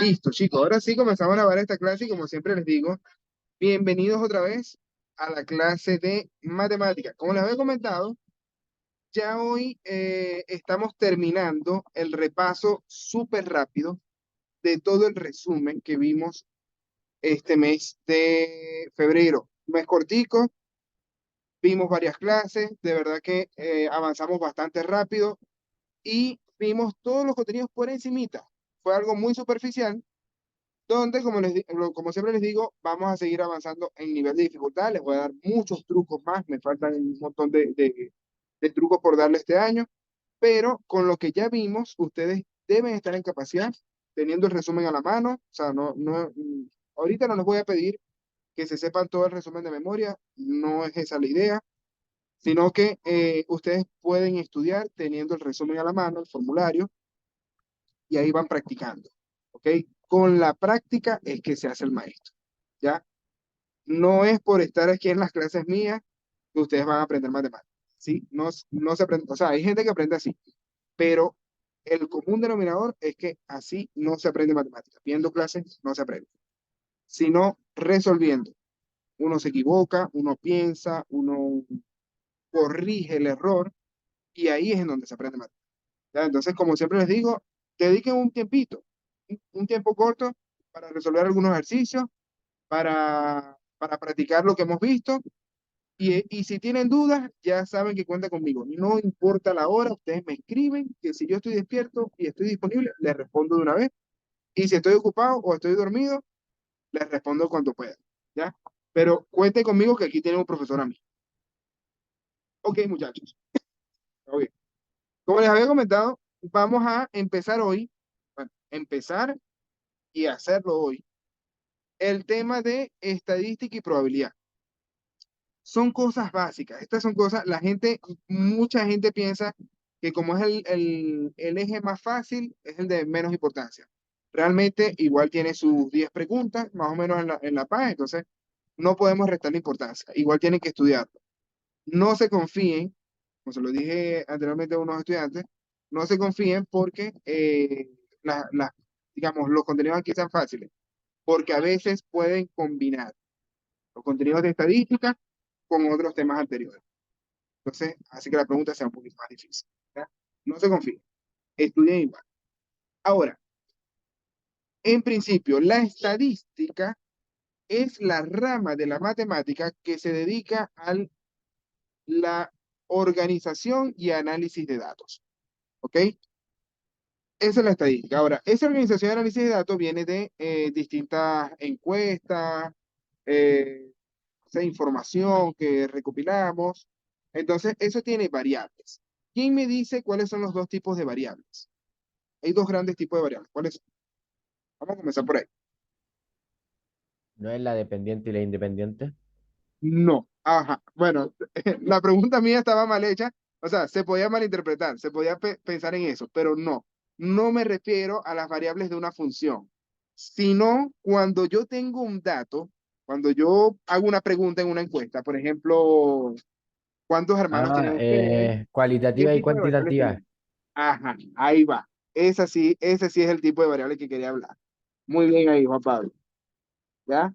Listo, chicos. Ahora sí comenzamos a grabar esta clase y como siempre les digo, bienvenidos otra vez a la clase de matemática. Como les había comentado, ya hoy estamos terminando el repaso súper rápido de todo el resumen que vimos este mes de febrero. Mes cortico, vimos varias clases, de verdad que avanzamos bastante rápido y vimos todos los contenidos por encimita. Fue algo muy superficial donde, como siempre les digo, vamos a seguir avanzando en nivel de dificultad. Les voy a dar muchos trucos más, me faltan un montón de trucos por darle este año, pero con lo que ya vimos, ustedes deben estar en capacidad, teniendo el resumen a la mano. O sea, ahorita no les voy a pedir que se sepan todo el resumen de memoria, no es esa la idea, sino que ustedes pueden estudiar teniendo el resumen a la mano, el formulario, y ahí van practicando, ¿ok? Con la práctica es que se hace el maestro, ¿ya? No es por estar aquí en las clases mías que ustedes van a aprender matemáticas, ¿sí? No se aprende, o sea, hay gente que aprende así, pero el común denominador es que así no se aprende matemáticas. Viendo clases no se aprende, sino resolviendo. Uno se equivoca, uno piensa, uno corrige el error y ahí es en donde se aprende matemáticas, ¿ya? Entonces, como siempre les digo, dediquen un tiempito, un tiempo corto para resolver algunos ejercicios, para practicar lo que hemos visto. Y si tienen dudas, ya saben que cuenta conmigo. No importa la hora, ustedes me escriben, que si yo estoy despierto y estoy disponible, les respondo de una vez. Y si estoy ocupado o estoy dormido, les respondo cuando pueda, ¿ya? Pero cuenten conmigo que aquí tienen un profesor a mí. Ok, muchachos. Todo bien. Como les había comentado, vamos a empezar hoy, bueno, empezar y hacerlo hoy, el tema de estadística y probabilidad. Son cosas básicas. Estas son cosas, mucha gente piensa que como es el eje más fácil, es el de menos importancia. Realmente igual tiene sus 10 preguntas, más o menos en la página, entonces no podemos restarle importancia. Igual tienen que estudiarlo. No se confíen, como se lo dije anteriormente a unos estudiantes, no se confíen porque digamos, los contenidos aquí son fáciles, porque a veces pueden combinar los contenidos de estadística con otros temas anteriores. Entonces, así que la pregunta sea un poquito más difícil, ¿ya? No se confíen, estudien igual. Ahora, en principio, la estadística es la rama de la matemática que se dedica a la organización y análisis de datos, ¿ok? Esa es la estadística. Ahora, esa organización y análisis de datos viene de distintas encuestas, esa información que recopilamos. Entonces, eso tiene variables. ¿Quién me dice cuáles son los dos tipos de variables? Hay dos grandes tipos de variables. ¿Cuáles son? Vamos a comenzar por ahí. ¿No es la dependiente y la independiente? No. Ajá. Bueno, la pregunta mía estaba mal hecha. O sea, se podía malinterpretar, se podía pensar en eso, pero no. No me refiero a las variables de una función, sino cuando yo tengo un dato, cuando yo hago una pregunta en una encuesta, por ejemplo, ¿cuántos hermanos tienen ustedes? ¿Qué Cualitativa y tipo de variables cuantitativa. tenemos? Ajá, ahí va. Ese sí es el tipo de variable que quería hablar. Muy bien ahí, Juan Pablo. ¿Ya?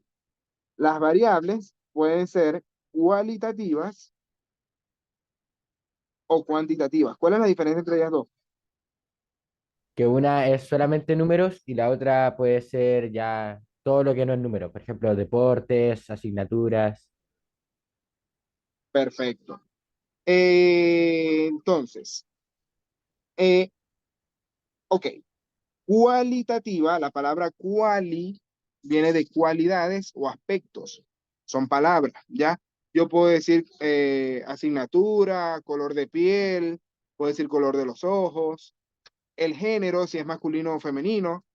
Las variables pueden ser cualitativas o cuantitativas. ¿Cuál es la diferencia entre ellas dos? Que una es solamente números y la otra puede ser ya todo lo que no es número. Por ejemplo, deportes, asignaturas. Perfecto. Entonces, eh, ok, cualitativa, la palabra quali viene de cualidades o aspectos. Son palabras, ¿ya? Yo puedo decir asignatura, color de piel, puedo decir color de los ojos, el género, si es masculino o femenino,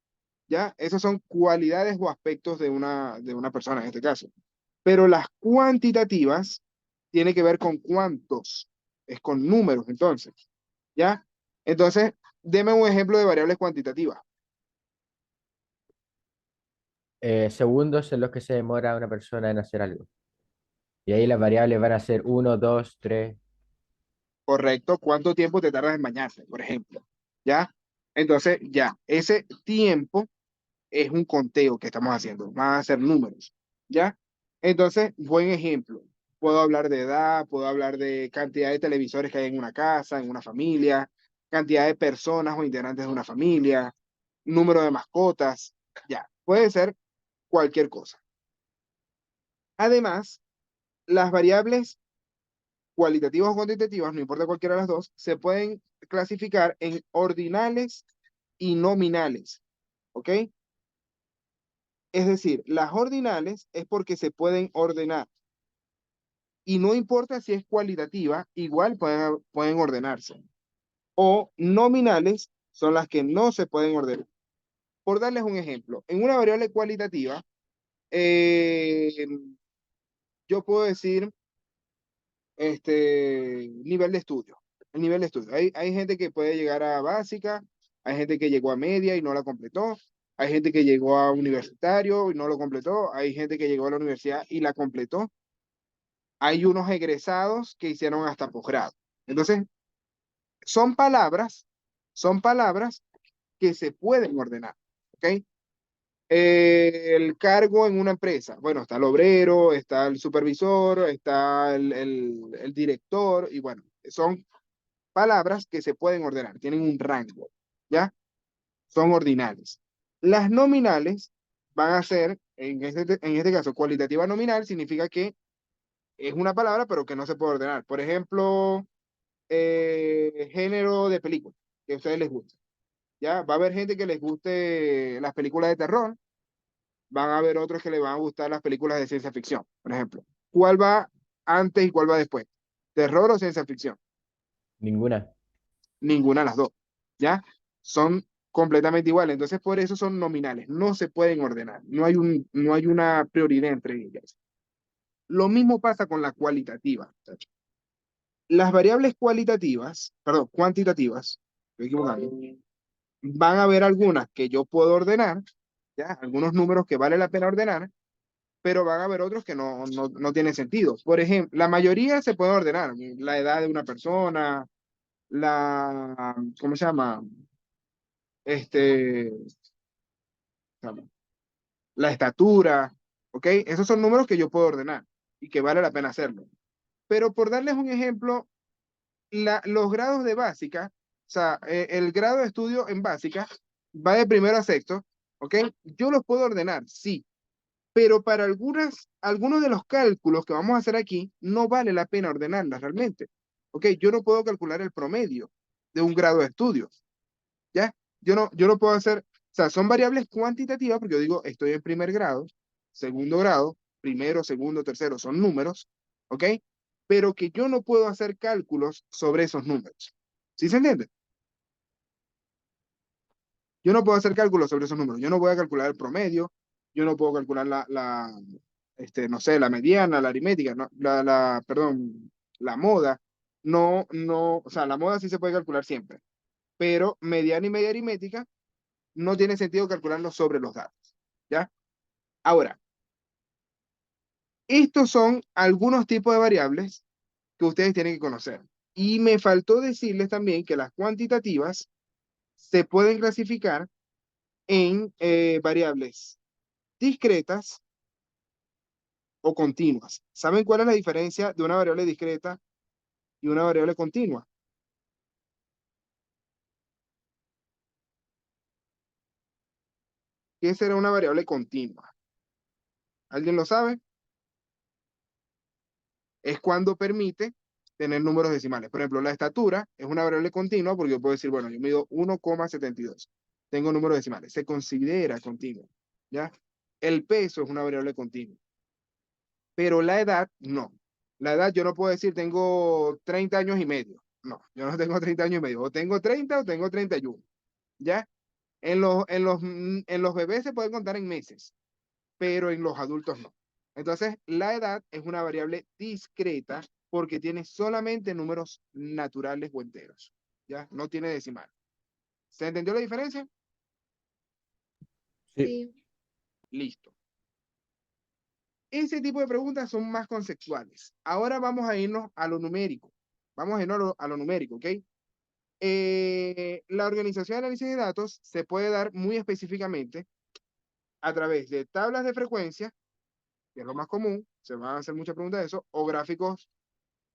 ¿ya? Esas son cualidades o aspectos de una persona en este caso. Pero las cuantitativas tiene que ver con cuántos, es con números, entonces, ¿ya? Entonces, deme un ejemplo de variables cuantitativas. Segundos en los que se demora una persona en hacer algo. Y ahí las variables van a ser uno, 2, 3. Correcto, ¿cuánto tiempo te tardas en bañarte, por ejemplo? ¿Ya? Entonces, ya, ese tiempo es un conteo que estamos haciendo, van a ser números, ¿ya? Entonces, buen ejemplo. Puedo hablar de edad, puedo hablar de cantidad de televisores que hay en una casa, en una familia, cantidad de personas o integrantes de una familia, número de mascotas, ya, puede ser cualquier cosa. Además, las variables cualitativas o cuantitativas, no importa cualquiera de las dos, se pueden clasificar en ordinales y nominales, ¿ok? Es decir, las ordinales es porque se pueden ordenar y no importa si es cualitativa, igual pueden ordenarse. O nominales son las que no se pueden ordenar. Por darles un ejemplo, en una variable cualitativa, eh, yo puedo decir nivel de estudio. El nivel de estudio. Hay gente que puede llegar a básica, hay gente que llegó a media y no la completó, hay gente que llegó a universitario y no lo completó, hay gente que llegó a la universidad y la completó, hay unos egresados que hicieron hasta posgrado. Entonces, son palabras, son palabras que se pueden ordenar, ¿ok? El cargo en una empresa. Bueno, está el obrero, está el supervisor, está el director, y bueno, son palabras que se pueden ordenar, tienen un rango, ¿ya? Son ordinales. Las nominales van a ser, en este caso, cualitativa nominal significa que es una palabra, pero que no se puede ordenar. Por ejemplo, género de película, que a ustedes les gusta, ¿ya? Va a haber gente que les guste las películas de terror, van a haber otros que les van a gustar las películas de ciencia ficción, por ejemplo. ¿Cuál va antes y cuál va después? ¿Terror o ciencia ficción? Ninguna. Ninguna de las dos, ¿ya? Son completamente iguales, entonces por eso son nominales, no se pueden ordenar, no hay una prioridad entre ellas. Lo mismo pasa con la cualitativa. Las variables cualitativas, perdón, cuantitativas, estoy equivocando, van a haber algunas que yo puedo ordenar, ¿ya? Algunos números que vale la pena ordenar, pero van a haber otros que no tienen sentido. Por ejemplo, la mayoría se puede ordenar, la edad de una persona, ¿cómo se llama? Este, la estatura, ¿ok? Esos son números que yo puedo ordenar y que vale la pena hacerlo. Pero por darles un ejemplo, los grados de básica, o sea, el grado de estudio en básica va de primero a sexto, ¿ok? Yo los puedo ordenar, sí, pero para algunos de los cálculos que vamos a hacer aquí, no vale la pena ordenarlas realmente. ¿Ok? Yo no puedo calcular el promedio de un grado de estudio, ¿ya? Yo no puedo hacer, o sea, son variables cuantitativas, porque yo digo, estoy en primer grado, segundo grado, primero, segundo, tercero, son números, ¿ok? Pero que yo no puedo hacer cálculos sobre esos números. ¿Sí se entiende? Yo no puedo hacer cálculos sobre esos números. Yo no voy a calcular el promedio, yo no puedo calcular no sé, la mediana, la aritmética, no, perdón, la moda. No, o sea, la moda sí se puede calcular siempre, pero mediana y media aritmética no tiene sentido calcularlo sobre los datos, ¿ya? Ahora, estos son algunos tipos de variables que ustedes tienen que conocer. Y me faltó decirles también que las cuantitativas se pueden clasificar en variables discretas o continuas. ¿Saben cuál es la diferencia de una variable discreta y una variable continua? ¿Qué será una variable continua? ¿Alguien lo sabe? Es cuando permite tener números decimales. Por ejemplo, la estatura es una variable continua porque yo puedo decir, bueno, yo mido 1,72. Tengo números decimales. Se considera continuo, ¿ya? El peso es una variable continua, pero la edad no. La edad yo no puedo decir tengo 30 años y medio. No, yo no tengo 30 años y medio. O tengo 30 o tengo 31, ¿ya? En los bebés se pueden contar en meses, pero en los adultos no. Entonces, la edad es una variable discreta porque tiene solamente números naturales o enteros, ¿ya? No tiene decimal. ¿Se entendió la diferencia? Sí. Sí. Listo. Ese tipo de preguntas son más conceptuales. Ahora vamos a irnos a lo numérico. Vamos a irnos a lo numérico, ¿ok? La organización de análisis de datos se puede dar muy específicamente a través de tablas de frecuencia, que es lo más común, se van a hacer muchas preguntas de eso, o gráficos,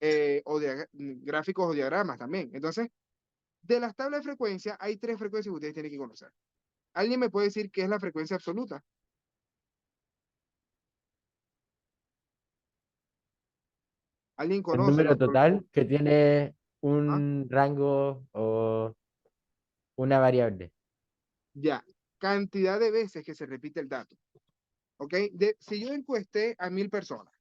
gráficos o diagramas también. Entonces, de las tablas de frecuencia, hay tres frecuencias que ustedes tienen que conocer. ¿Alguien me puede decir qué es la frecuencia absoluta? ¿Alguien El conoce número los total que tiene ¿ah? un rango o una variable. Ya, cantidad de veces que se repite el dato, ¿ok? Si yo encuesté a 1000 personas,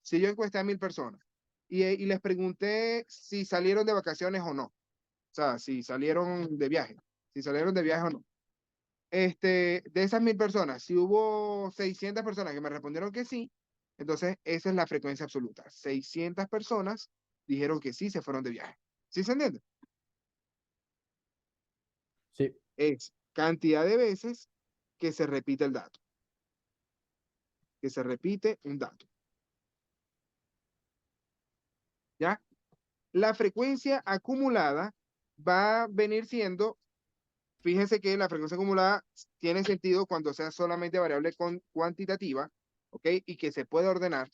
si yo encuesté a 1000 personas y les pregunté si salieron de vacaciones o no, o sea, si salieron de viaje, si salieron de viaje o no. De esas 1000 personas, si hubo 600 personas que me respondieron que sí, entonces esa es la frecuencia absoluta. 600 personas dijeron que sí se fueron de viaje. ¿Sí se entiende? Sí, Es cantidad de veces que se repite el dato, que se repite un dato, ¿ya? La frecuencia acumulada va a venir siendo, fíjense que la frecuencia acumulada tiene sentido cuando sea solamente variable cuantitativa, ¿ok? Y que se puede ordenar,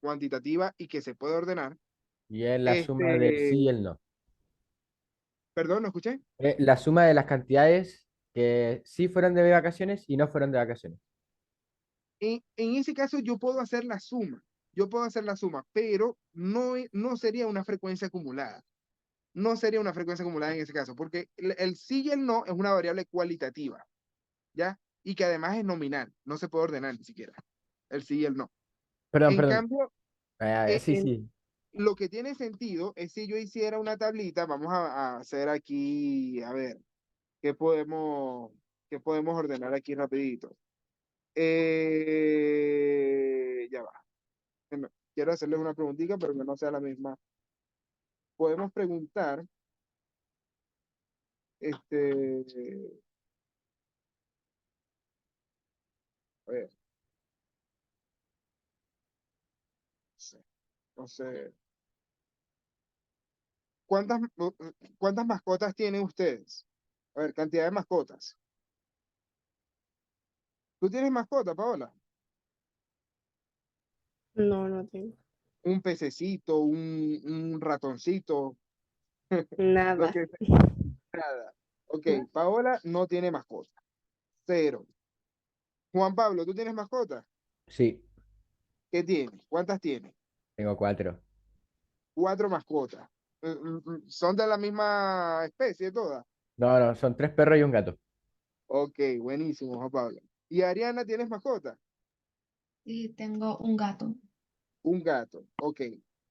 cuantitativa y que se puede ordenar. y es la suma del sí Este, y el no. perdón, ¿no escuché? La suma de las cantidades que sí fueron de vacaciones y no fueron de vacaciones. En ese caso yo puedo hacer la suma, yo puedo hacer la suma, pero no sería una frecuencia acumulada. No sería una frecuencia acumulada en ese caso, porque el sí y el no es una variable cualitativa, ¿ya? Y que además es nominal, no se puede ordenar ni siquiera, el sí y el no. Perdón, En perdón. cambio, Sí, sí. lo que tiene sentido es si yo hiciera una tablita, vamos a hacer aquí, a ver, ¿qué podemos, qué podemos ordenar aquí rapidito? Ya va. Quiero hacerles una preguntita, pero que no sea la misma. Podemos preguntar, este, a ver, no sé, no sé. ¿Cuántas, cuántas mascotas tienen ustedes? A ver, cantidad de mascotas. ¿Tú tienes mascota, Paola? No, no tengo. Un pececito, un ratoncito, lo Nada. que sea, nada. Ok, Paola no tiene mascota. Cero. Juan Pablo, ¿tú tienes mascota? Sí, ¿Qué tienes? ¿Cuántas tienes? tengo cuatro. Cuatro mascotas. ¿Son de la misma especie todas? No, no, son tres perros y un gato. Ok, buenísimo, Juan Pablo. ¿Y Ariana, tienes mascota? Sí, tengo un gato. Un gato. Ok.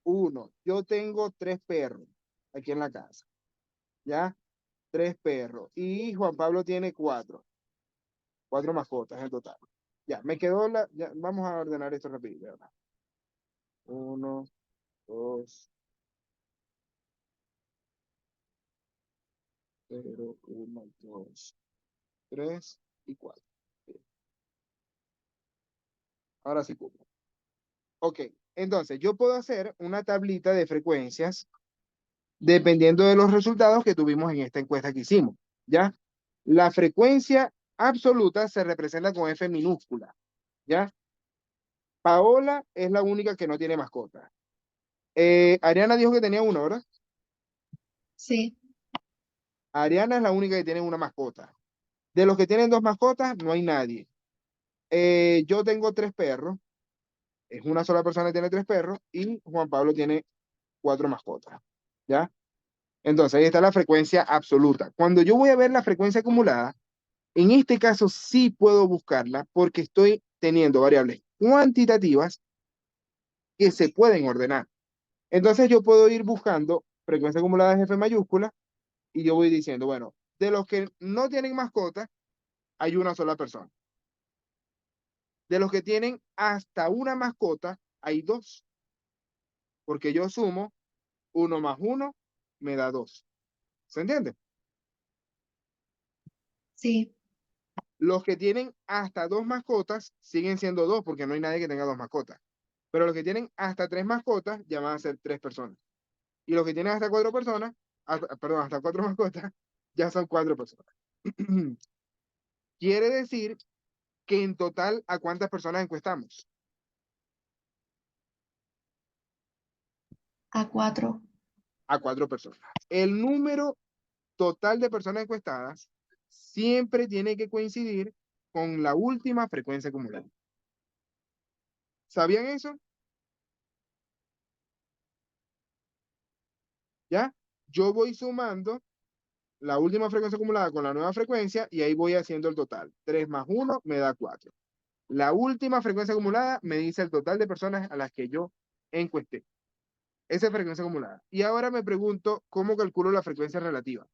Uno. Yo tengo tres perros aquí en la casa. ¿Ya? Tres perros. Y Juan Pablo tiene cuatro. Cuatro mascotas en total. Ya, me quedó vamos a ordenar esto rápido, ¿verdad? Uno, dos, cero, uno, dos, tres y cuatro. Bien, ahora sí cupo. Ok, entonces yo puedo hacer una tablita de frecuencias dependiendo de los resultados que tuvimos en esta encuesta que hicimos, ¿ya? La frecuencia absoluta se representa con F minúscula, ¿ya? Paola es la única que no tiene mascota. Ariana dijo que tenía uno, ¿verdad? Sí, Ariana es la única que tiene una mascota. De los que tienen dos mascotas, no hay nadie. Yo tengo tres perros, es una sola persona que tiene tres perros, y Juan Pablo tiene cuatro mascotas, ¿ya? Entonces ahí está la frecuencia absoluta. Cuando yo voy a ver la frecuencia acumulada, en este caso sí puedo buscarla porque estoy teniendo variables cuantitativas que se pueden ordenar. Entonces yo puedo ir buscando frecuencia acumulada de F mayúscula y yo voy diciendo, bueno, de los que no tienen mascota, hay una sola persona. De los que tienen hasta una mascota, hay dos, porque yo sumo uno más uno me da dos. ¿Se entiende? sí, Los que tienen hasta dos mascotas siguen siendo dos, porque no hay nadie que tenga dos mascotas. Pero los que tienen hasta tres mascotas ya van a ser tres personas. Y los que tienen hasta cuatro personas, perdón, hasta cuatro mascotas, ya son cuatro personas. Quiere decir que en total a cuántas personas encuestamos. A 4. A 4 personas. El número total de personas encuestadas siempre tiene que coincidir con la última frecuencia acumulada. ¿Sabían eso? ¿Ya? Yo voy sumando la última frecuencia acumulada con la nueva frecuencia y ahí voy haciendo el total. 3 más 1 me da 4. La última frecuencia acumulada me dice el total de personas a las que yo encuesté. Esa es frecuencia acumulada. Y ahora me pregunto, ¿cómo calculo la frecuencia relativa?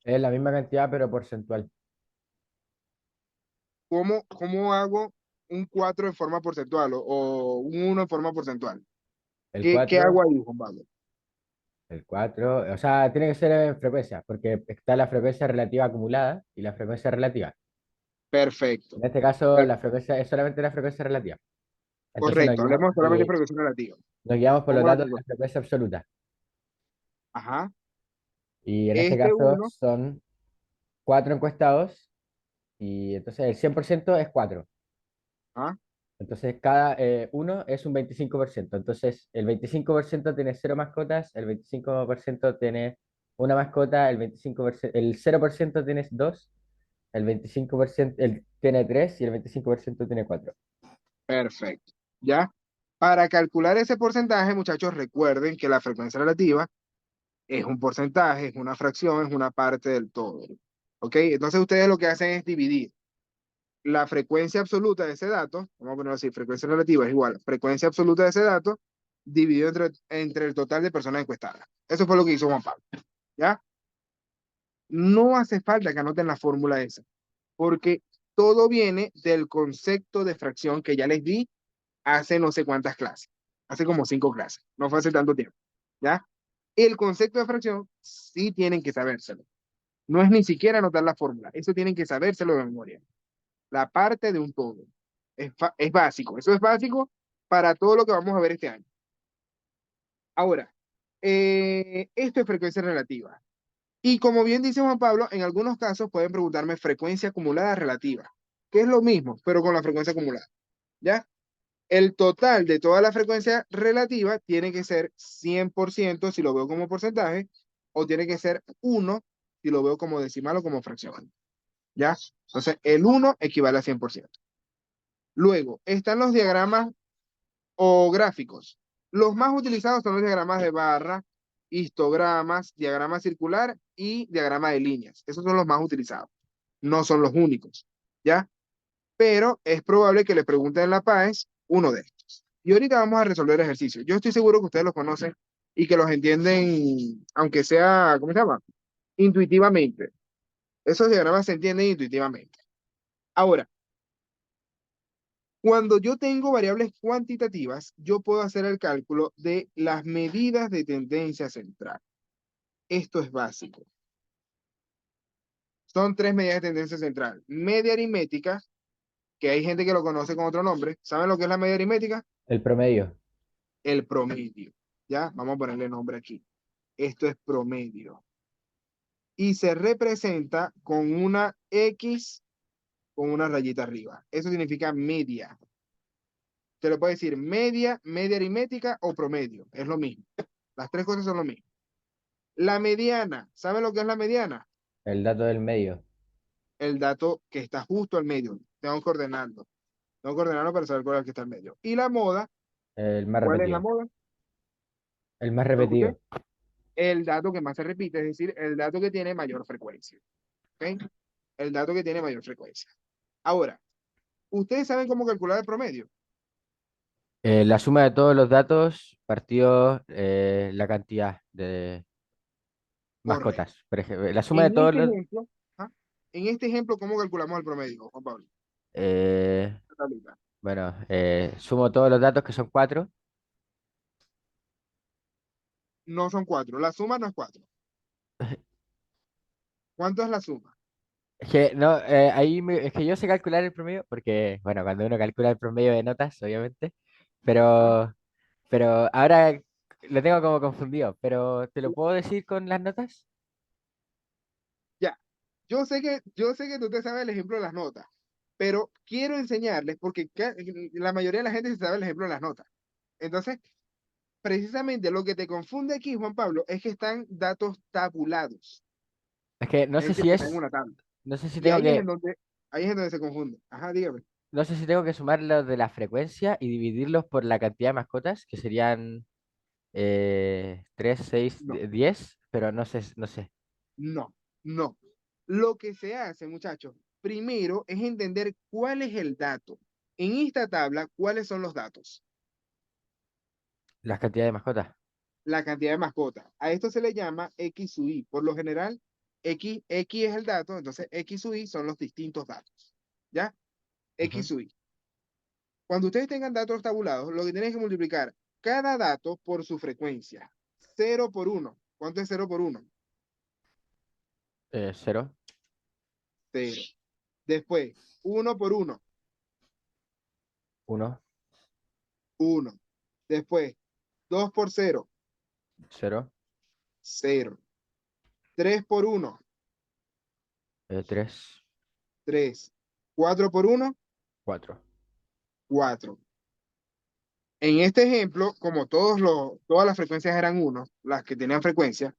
Es la misma cantidad, pero porcentual. ¿Cómo hago un 4 en forma porcentual o un 1 en forma porcentual? El ¿Qué hago 4, ahí, Juan Pablo? el 4, o sea, tiene que ser en frecuencia, porque está la frecuencia relativa acumulada y la frecuencia relativa. Perfecto. En este caso, Per- la frecuencia es solamente la frecuencia relativa. Entonces Correcto. Hablemos solamente de frecuencia relativa. nos guiamos por los ¿Cómo la datos de tengo? la frecuencia absoluta. Ajá. Y en este Este caso uno, son 4 encuestados y entonces el 100% es 4. ¿ah? Entonces cada uno es un 25%. Entonces el 25% tiene 0 mascotas, el 25% tiene una mascota, el 0% tiene 2, el 25% tiene 3 y el 25% tiene 4. Perfecto. ¿Ya? Para calcular ese porcentaje, muchachos, recuerden que la frecuencia relativa es un porcentaje, es una fracción, es una parte del todo. ¿Ok? Entonces ustedes lo que hacen es dividir la frecuencia absoluta de ese dato, vamos a ponerlo así, frecuencia relativa es igual, frecuencia absoluta de ese dato, dividido entre el total de personas encuestadas. Eso fue lo que hizo Juan Pablo. ¿Ya? No hace falta que anoten la fórmula esa, porque todo viene del concepto de fracción que ya les di hace no sé cuántas clases, hace como 5 clases, no fue hace tanto tiempo. ¿Ya? El concepto de fracción sí tienen que sabérselo. No es ni siquiera anotar la fórmula, eso tienen que sabérselo de memoria. La parte de un todo. Es básico, eso es básico para todo lo que vamos a ver este año. Ahora, esto es frecuencia relativa. Y como bien dice Juan Pablo, en algunos casos pueden preguntarme frecuencia acumulada relativa, que es lo mismo, pero con la frecuencia acumulada. ¿Ya? El total de toda la frecuencia relativa tiene que ser 100% si lo veo como porcentaje, o tiene que ser 1 si lo veo como decimal o como fracción. ¿Ya? Entonces, el 1 equivale a 100%. Luego, están los diagramas o gráficos. Los más utilizados son los diagramas de barra, histogramas, diagrama circular y diagrama de líneas. Esos son los más utilizados. No son los únicos. ¿Ya? Pero es probable que le pregunten en la PAES uno de estos. Y ahorita vamos a resolver el ejercicio. Yo estoy seguro que ustedes los conocen y que los entienden, aunque sea, ¿cómo se llama? Intuitivamente. Esos diagramas se entienden intuitivamente. Ahora, cuando yo tengo variables cuantitativas, yo puedo hacer el cálculo de las medidas de tendencia central. Esto es básico. Son 3 medidas de tendencia central. Media aritmética, que hay gente que lo conoce con otro nombre. ¿Saben lo que es la media aritmética? El promedio. El promedio. ¿Ya? Vamos a ponerle nombre aquí. Esto es promedio. Y se representa con una X con una rayita arriba. Eso significa media. Te lo puede decir media, media aritmética o promedio. Es lo mismo. Las 3 cosas son lo mismo. La mediana. ¿Saben lo que es la mediana? El dato del medio. El dato que está justo al medio. Tengo que ordenarlo. Tengo que ordenarlo para saber cuál es el que está al medio. Y la moda. El más ¿Cuál es la repetido. moda? El más ¿No lo escuché? repetido. El dato que más se repite, es decir, el dato que tiene mayor frecuencia. ¿Ok? El dato que tiene mayor frecuencia. Ahora, ¿ustedes saben cómo calcular el promedio? La suma de todos los datos partido la cantidad de Correcto. mascotas. Por ejemplo, la suma de En todos este los... ejemplo, ¿ah? En este ejemplo, ¿cómo calculamos el promedio, Juan Pablo? eh, La tablita. bueno, sumo todos los datos que son 4. No son 4. La suma no es 4. ¿Cuánto es la suma? Es que, no, es que yo sé calcular el promedio porque, bueno, cuando uno calcula el promedio de notas, obviamente, ¿Ah? pero, pero ahora lo tengo como confundido, pero ¿te lo puedo decir con las notas? Ya. yo sé que tú te sabes el ejemplo de las notas, pero quiero enseñarles porque la mayoría de la gente se sabe el ejemplo de las notas. Entonces, precisamente lo que te confunde aquí, Juan Pablo, es que están datos tabulados, Es que no es sé decir, si que están en es, una tabla. no sé si Y tengo que, ahí es en donde se confunde. Ajá, dígame. no sé si tengo que sumar los de la frecuencia y dividirlos por la cantidad de mascotas, que serían 3, 6, No, 10, pero no sé, no sé. no, no. Lo que se hace, muchachos, primero es entender cuál es el dato. En esta tabla, ¿cuáles son los datos? Las cantidades de mascotas. La cantidad de mascotas. A esto se le llama X sub I. Por lo general, X es el dato, entonces X sub I son los distintos datos. ¿Ya? X Ujú. sub I. Cuando ustedes tengan datos tabulados, lo que tienen que multiplicar cada dato por su frecuencia. 0 por 1. ¿Cuánto es 0 por 1? 0, 0. Después, 1 por 1. 1, 1. Después, 2 por 0. 0, 0. 3 por 1. 3, 3. 4 por 1. 4. 4. En este ejemplo, como todas las frecuencias eran 1, las que tenían frecuencia,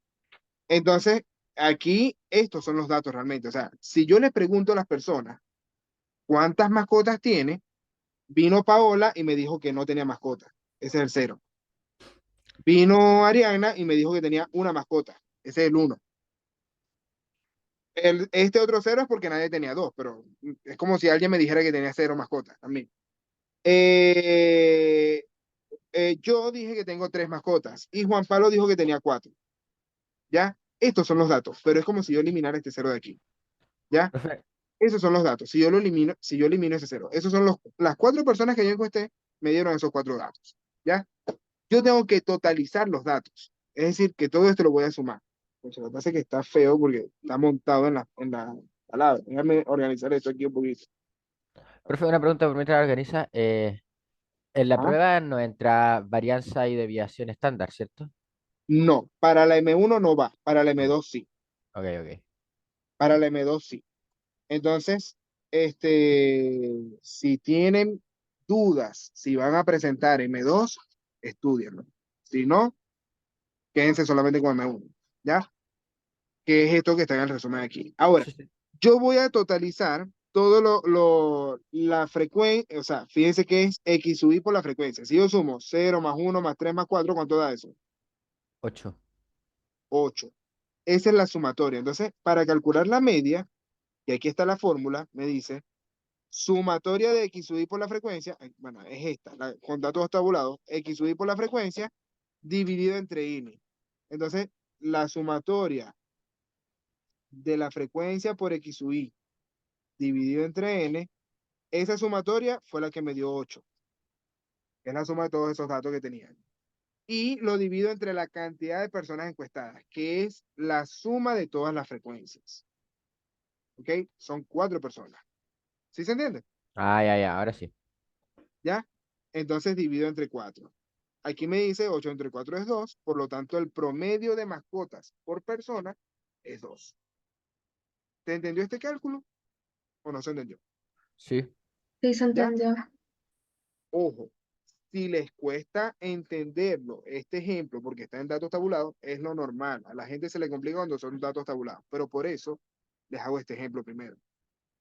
entonces aquí estos son los datos realmente. O sea, si yo les pregunto a las personas cuántas mascotas tiene, vino Paola y me dijo que no tenía mascota. Ese es el 0. Vino Ariana y me dijo que tenía una mascota. Ese es el 1. Este otro 0 es porque nadie tenía dos, pero es como si alguien me dijera que tenía 0 mascotas también. Eh, yo dije que tengo 3 mascotas y Juan Pablo dijo que tenía 4. ¿Ya? Estos son los datos, pero es como si yo eliminara este 0 de aquí. ¿Ya? Profe, Esos son los datos. Si yo elimino ese 0, esos son las 4 personas que yo encuesté, me dieron esos 4 datos. ¿Ya? Yo tengo que totalizar los datos. Es decir, que todo esto lo voy a sumar. Pues lo que pasa es que está feo porque está montado en la palabra. Déjame organizar esto aquí un poquito. profe, una pregunta por mientras organiza. En la ¿Ah? prueba no entra varianza y desviación estándar, ¿cierto? No, para la M1 no va, para la Mm. M2 sí. Ok, ok. Para la M2 sí. Entonces, si tienen dudas, si van a presentar M2, estudienlo. Si no, quédense solamente con M1. ¿Ya? Que es esto que está en el resumen aquí. Ahora, Sí, sí. yo voy a totalizar todo la frecuencia, o sea, fíjense que es X sub I por la frecuencia. Si yo sumo 0 más 1 más 3 más 4, ¿cuánto da eso? 8. 8. Esa es la sumatoria. Entonces, para calcular la media, y aquí está la fórmula, me dice, sumatoria de X sub I por la frecuencia, bueno, es esta, con datos tabulados, X sub I por la frecuencia, dividido entre N. Entonces, la sumatoria de la frecuencia por X sub I dividido entre N, esa sumatoria fue la que me dio 8, que es la suma de todos esos datos que tenía. Y lo divido entre la cantidad de personas encuestadas, que es la suma de todas las frecuencias. ¿Ok? Son 4 personas. ¿Sí se entiende? Ah, ya, ya, ahora sí. ¿Ya? Entonces divido entre 4. Aquí me dice 8 entre 4 es 2, por lo tanto el promedio de mascotas por persona es 2. ¿Te entendió este cálculo o no se entendió? Sí. Sí, se ¿Ya? entendió. Ojo, si les cuesta entenderlo, este ejemplo, porque está en datos tabulados, es lo normal. A la gente se le complica cuando son datos tabulados, pero por eso les hago este ejemplo primero.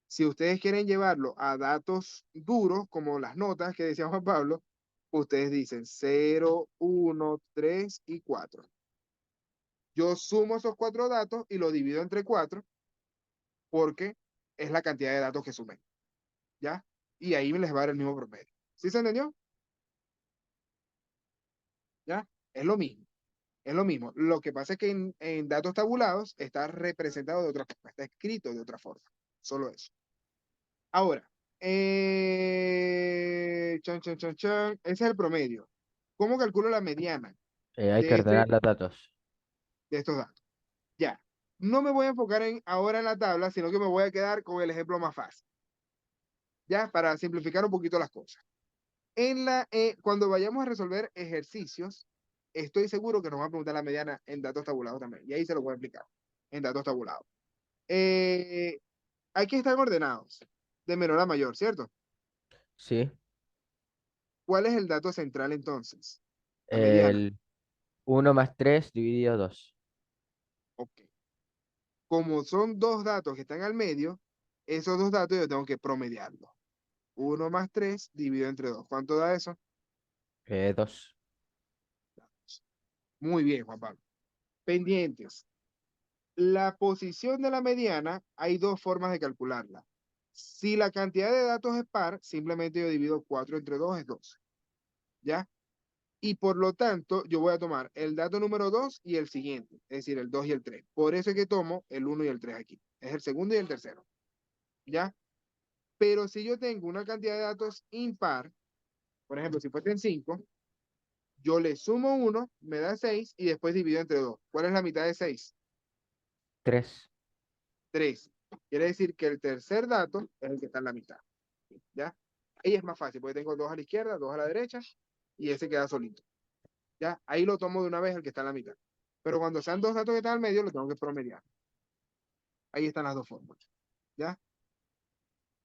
Si ustedes quieren llevarlo a datos duros, como las notas que decía Juan Pablo, ustedes dicen 0, 1, 3 y 4. Yo sumo esos 4 datos y lo divido entre 4 porque es la cantidad de datos que sumé. ¿Ya? Y ahí me les va a dar el mismo promedio. ¿Sí se entendió? ¿Ya? Es lo mismo. Es lo mismo. Lo que pasa es que en datos tabulados está representado de otra forma, está escrito de otra forma. Solo eso. Ahora, chan, chan, chan, chan, ese es el promedio. ¿Cómo calculo la mediana Hay que de, ordenar los datos. de estos datos? Ya. No me voy a enfocar ahora en la tabla, sino que me voy a quedar con el ejemplo más fácil. Ya, para simplificar un poquito las cosas. Cuando vayamos a resolver ejercicios, estoy seguro que nos van a preguntar la mediana en datos tabulados también. Y ahí se lo voy a explicar. En datos tabulados. Eh, aquí están ordenados, de menor a mayor, ¿cierto? Sí. ¿Cuál es el dato central entonces? La mediana. El 1 más 3 dividido 2. Ok. Como son dos datos que están al medio, esos dos datos yo tengo que promediarlos. 1 más 3 dividido entre 2. ¿Cuánto da eso? 2. Muy bien, Juan Pablo. Pendientes. La posición de la mediana, hay dos formas de calcularla. Si la cantidad de datos es par, simplemente yo divido 4 entre 2 es 2. ¿Ya? Y por lo tanto, yo voy a tomar el dato número 2 y el siguiente, es decir, el 2 y el 3. Por eso es que tomo el 1 y el 3 aquí. Es el segundo y el tercero. ¿Ya? Pero si yo tengo una cantidad de datos impar, por ejemplo, si fuesen 5, yo le sumo 1, me da 6 y después divido entre 2. ¿Cuál es la mitad de 6? 3. 3. Quiere decir que el tercer dato es el que está en la mitad. ¿Ya? Ahí es más fácil, porque tengo 2 a la izquierda, 2 a la derecha, y ese queda solito. ¿Ya? Ahí lo tomo de una vez el que está en la mitad. Pero cuando sean dos datos que están al medio, lo tengo que promediar. Ahí están las dos fórmulas. ¿Ya?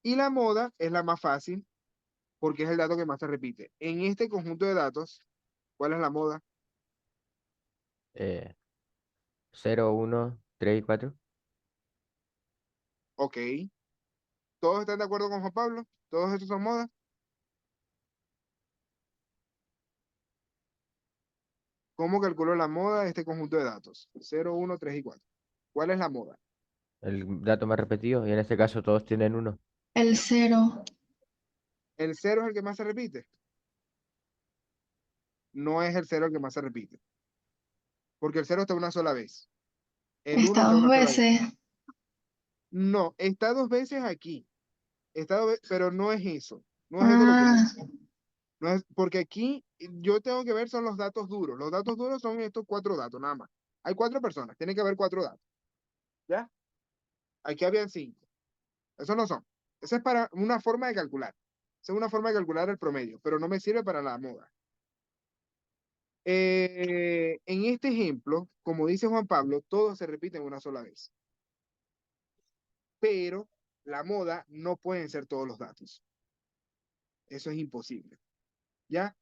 Y la moda es la más fácil, porque es el dato que más se repite. En este conjunto de datos, ¿cuál es la moda? 0, 1, 3 y 4. Ok. ¿Todos están de acuerdo con Juan Pablo? ¿Todos estos son modas? ¿Cómo calculo la moda de este conjunto de datos? 0, 1, 3 y 4. ¿Cuál es la moda? El dato más repetido. Y en este caso todos tienen 1. El 0. ¿El 0 es el que más se repite? No es el 0 el que más se repite. Porque el 0 está una sola vez. El 1 Está está dos una sola vez. veces. No, está dos veces aquí. Pero no es eso. No es eso lo que Ah, dice. No es, porque aquí yo tengo que ver son los datos duros. Los datos duros son estos 4 datos, nada más. Hay 4 personas, tiene que haber 4 datos. ¿Ya? Aquí habían 5. Esos no son. Esa es para una forma de calcular. Esa es una forma de calcular el promedio, pero no me sirve para la moda. En este ejemplo, como dice Juan Pablo, todo se repite en una sola vez. Pero la moda no pueden ser todos los datos. Eso es imposible. ¿Ya?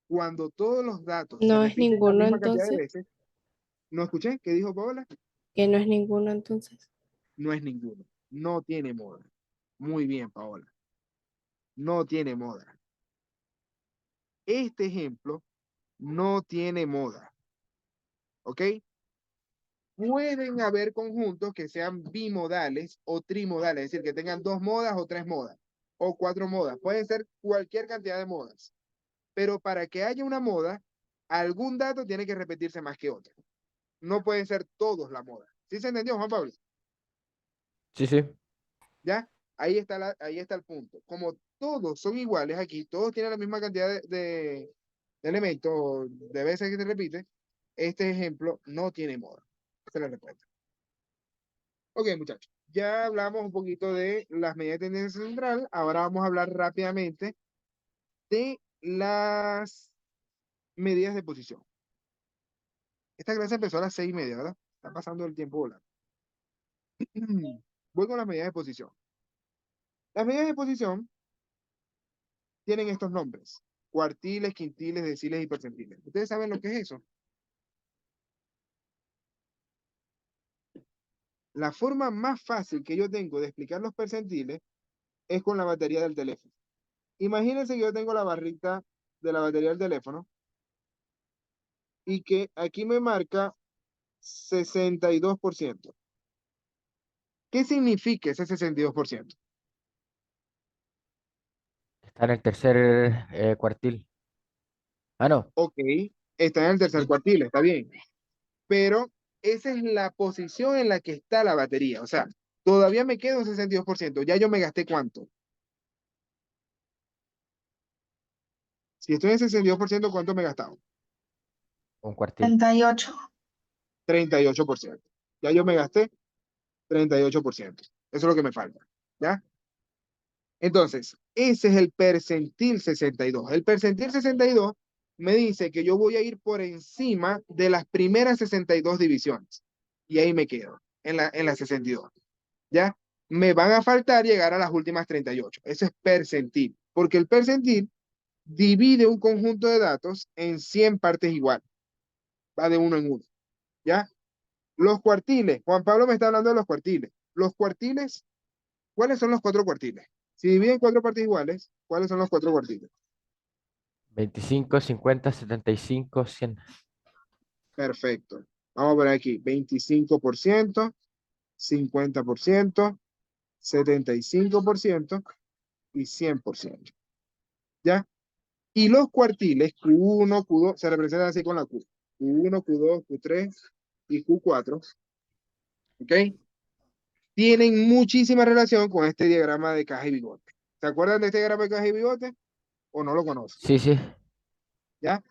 Cuando todos los datos se No es repiten la ninguno misma cantidad de entonces. veces, ¿no escuché? ¿Qué dijo Paola? Que no es ninguno entonces. No es ninguno. No tiene moda. Muy bien, Paola. No tiene moda. Este ejemplo no tiene moda. ¿Ok? Pueden haber conjuntos que sean bimodales o trimodales, es decir, que tengan 2 modas o 3 modas o 4 modas. Pueden ser cualquier cantidad de modas. Pero para que haya una moda, algún dato tiene que repetirse más que otro. No pueden ser todos la moda. ¿Sí se entendió, Juan Pablo? Sí, sí. ¿Ya? Ahí está el punto. Como todos son iguales aquí, todos tienen la misma cantidad de elementos, de veces que se repite, este ejemplo no tiene moda. Se le respuesta. Ok, muchachos. Ya hablamos un poquito de las medidas de tendencia central. Ahora vamos a hablar rápidamente de las medidas de posición. Esta clase empezó a las 6:30, ¿verdad? Está pasando el tiempo volando. Voy con las medidas de posición. Las medidas de posición tienen estos nombres: cuartiles, quintiles, deciles y percentiles. ¿Ustedes saben lo que es eso? La forma más fácil que yo tengo de explicar los percentiles es con la batería del teléfono. Imagínense que yo tengo la barrita de la batería del teléfono y que aquí me marca 62%. ¿Qué significa ese 62%? Está en el tercer cuartil. Ah, no. Ok, está en el tercer cuartil, está bien. Pero esa es la posición en la que está la batería. O sea, todavía me queda un 62%. Ya yo me gasté ¿cuánto? Si estoy en 62%, ¿cuánto me he gastado? Un cuartil. 38. 38%. Ya yo me gasté 38%. Eso es lo que me falta. ¿Ya? Entonces, ese es el percentil 62. El percentil 62 me dice que yo voy a ir por encima de las primeras 62 divisiones. Y ahí me quedo, en la 62. ¿ya? Me van a faltar llegar a las últimas 38. Eso es percentil, porque el percentil divide un conjunto de datos en 100 partes iguales, va de uno en uno, ¿ya? Los cuartiles, Juan Pablo me está hablando de los cuartiles. Los cuartiles, ¿cuáles son los cuatro cuartiles? Si dividen cuatro partes iguales, ¿cuáles son los cuatro cuartiles? 25, 50, 75, 100. Perfecto. Vamos a poner aquí 25%, 50%, 75% y 100%. ¿Ya? Y los cuartiles, Q1, Q2, se representan así con la Q. Q1, Q2, Q3 y Q4. ¿Ok? Tienen muchísima relación con este diagrama de caja y bigote. ¿Se acuerdan de este diagrama de caja y bigote o no lo conocen? Sí, sí. ¿Ya?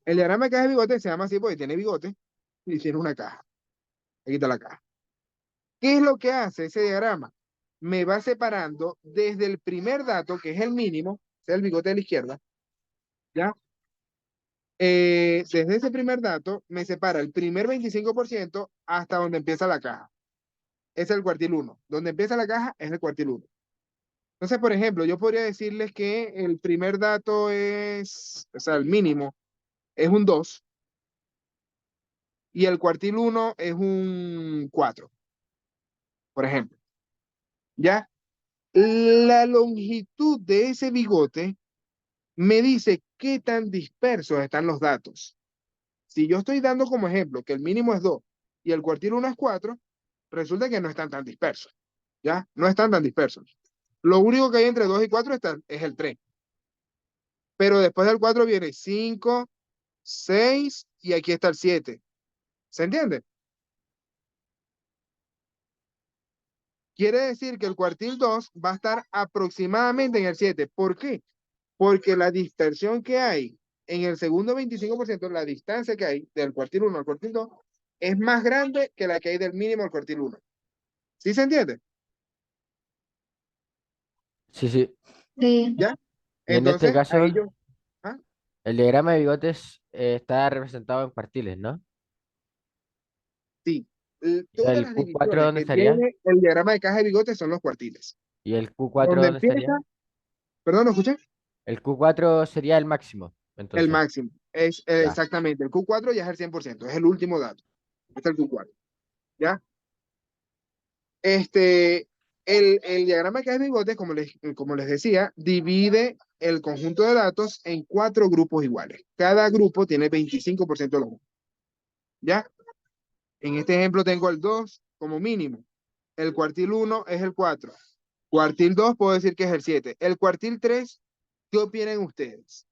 El diagrama de caja y bigote se llama así porque tiene bigote y tiene una caja. Aquí está la caja. ¿Qué es lo que hace ese diagrama? Me va separando desde el primer dato, que es el mínimo, es el bigote de la izquierda, ¿ya? Desde ese primer dato, me separa el primer 25% hasta donde empieza la caja. Es el cuartil 1. Donde empieza la caja es el cuartil 1. Entonces, por ejemplo, yo podría decirles que el primer dato es, o sea, el mínimo es un 2 y el cuartil 1 es un 4, por ejemplo. ¿Ya? La longitud de ese bigote me dice qué tan dispersos están los datos. Si yo estoy dando como ejemplo que el mínimo es 2 y el cuartil 1 es 4, resulta que no están tan dispersos. ¿Ya? No están tan dispersos. Lo único que hay entre 2 y 4 es el 3. Pero después del 4 viene 5, 6 y aquí está el 7. ¿Se entiende? Quiere decir que el cuartil 2 va a estar aproximadamente en el 7. ¿Por qué? Porque la dispersión que hay en el segundo 25%, la distancia que hay del cuartil 1 al cuartil 2, es más grande que la que hay del mínimo al cuartil 1. ¿Sí se entiende? Sí, sí. Sí. ¿Ya? Y en este Entonces, ahí caso, yo, ¿ah? el diagrama de bigotes está representado en cuartiles, ¿no? Sí. ¿Y Todas el las Q4 divisiones dónde que estaría? tiene el diagrama de caja de bigotes son los cuartiles. ¿Y el Q4 Donde dónde estaría? empieza, perdón, ¿no escuché? El Q4 sería el máximo, El entonces. máximo. Es Ya. exactamente. El Q4 ya es el 100%. Es el último dato. Este es el Q4. ¿Ya? Este, el diagrama de caja de bigotes, como les decía, divide el conjunto de datos en cuatro grupos iguales. Cada grupo tiene 25% de los mismos. ¿Ya? En este ejemplo tengo el 2 como mínimo. El cuartil 1 es el 4. Cuartil 2 puedo decir que es el 7. El cuartil 3, ¿qué opinan ustedes?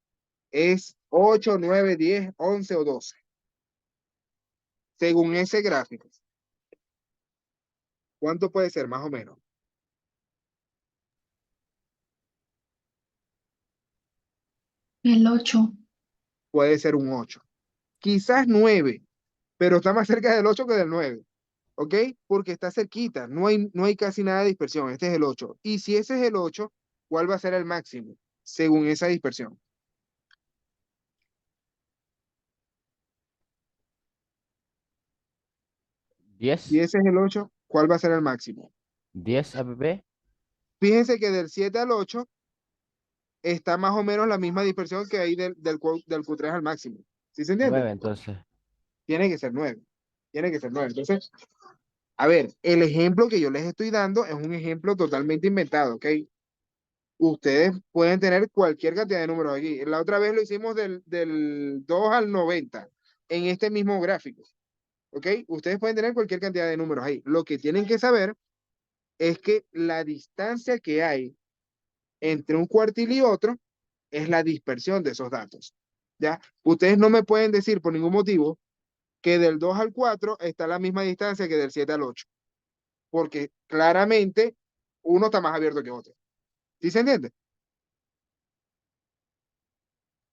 ¿Es 8, 9, 10, 11 o 12? Según ese gráfico, ¿cuánto puede ser más o menos? El 8. Puede ser un 8. Quizás 9, pero está más cerca del 8 que del 9. ¿Ok? Porque está cerquita, no hay casi nada de dispersión. Este es el 8. Y si ese es el 8, ¿cuál va a ser el máximo? Según esa dispersión. 10, Si ese es el 8, ¿cuál va a ser el máximo? 10 app, Fíjense que del 7 al 8 está más o menos la misma dispersión que hay del Q3 al máximo. ¿Sí se entiende? 9 entonces. Tiene que ser 9. Tiene que ser 9. Entonces, a ver, el ejemplo que yo les estoy dando es un ejemplo totalmente inventado, ¿ok? Ustedes pueden tener cualquier cantidad de números aquí. La otra vez lo hicimos del 2 al 90 en este mismo gráfico, ¿ok? Ustedes pueden tener cualquier cantidad de números ahí. Lo que tienen que saber es que la distancia que hay entre un cuartil y otro es la dispersión de esos datos, ¿ya? Ustedes no me pueden decir por ningún motivo que del 2 al 4 está la misma distancia que del 7 al 8, porque claramente uno está más abierto que otro. ¿Sí se entiende?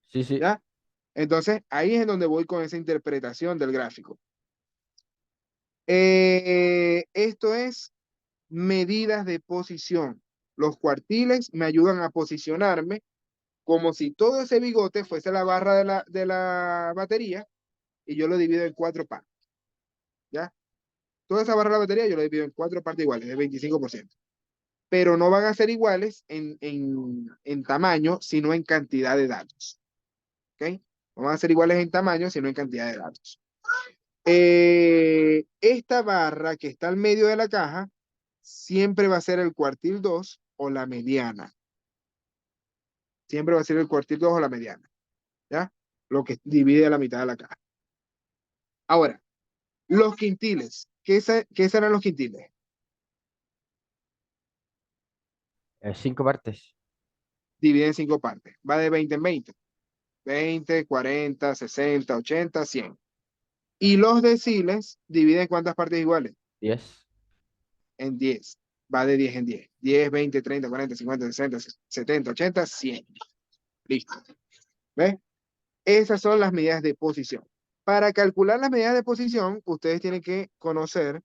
Sí, sí. ¿Ya? Entonces, ahí es en donde voy con esa interpretación del gráfico. Esto es medidas de posición. Los cuartiles me ayudan a posicionarme como si todo ese bigote fuese la barra de la batería y yo lo divido en cuatro partes. ¿Ya? Toda esa barra de la batería yo la divido en 4 partes iguales, de 25%. Pero no van a ser iguales en tamaño, sino en cantidad de datos. ¿Ok? No van a ser iguales en tamaño, sino en cantidad de datos. Esta barra que está al medio de la caja siempre va a ser el cuartil 2 o la mediana. Siempre va a ser el cuartil 2 o la mediana. ¿Ya? Lo que divide a la mitad de la caja. Ahora, los quintiles. ¿Qué serán los quintiles? 5 partes. Divide en 5 partes. Va de 20 en 20. 20, 40, 60, 80, 100. Y los deciles dividen en cuántas partes iguales. 10. En 10. Va de 10 en 10. 10, 20, 30, 40, 50, 60, 70, 80, 100. Listo. ¿Ves? Esas son las medidas de posición. Para calcular las medidas de posición, ustedes tienen que conocer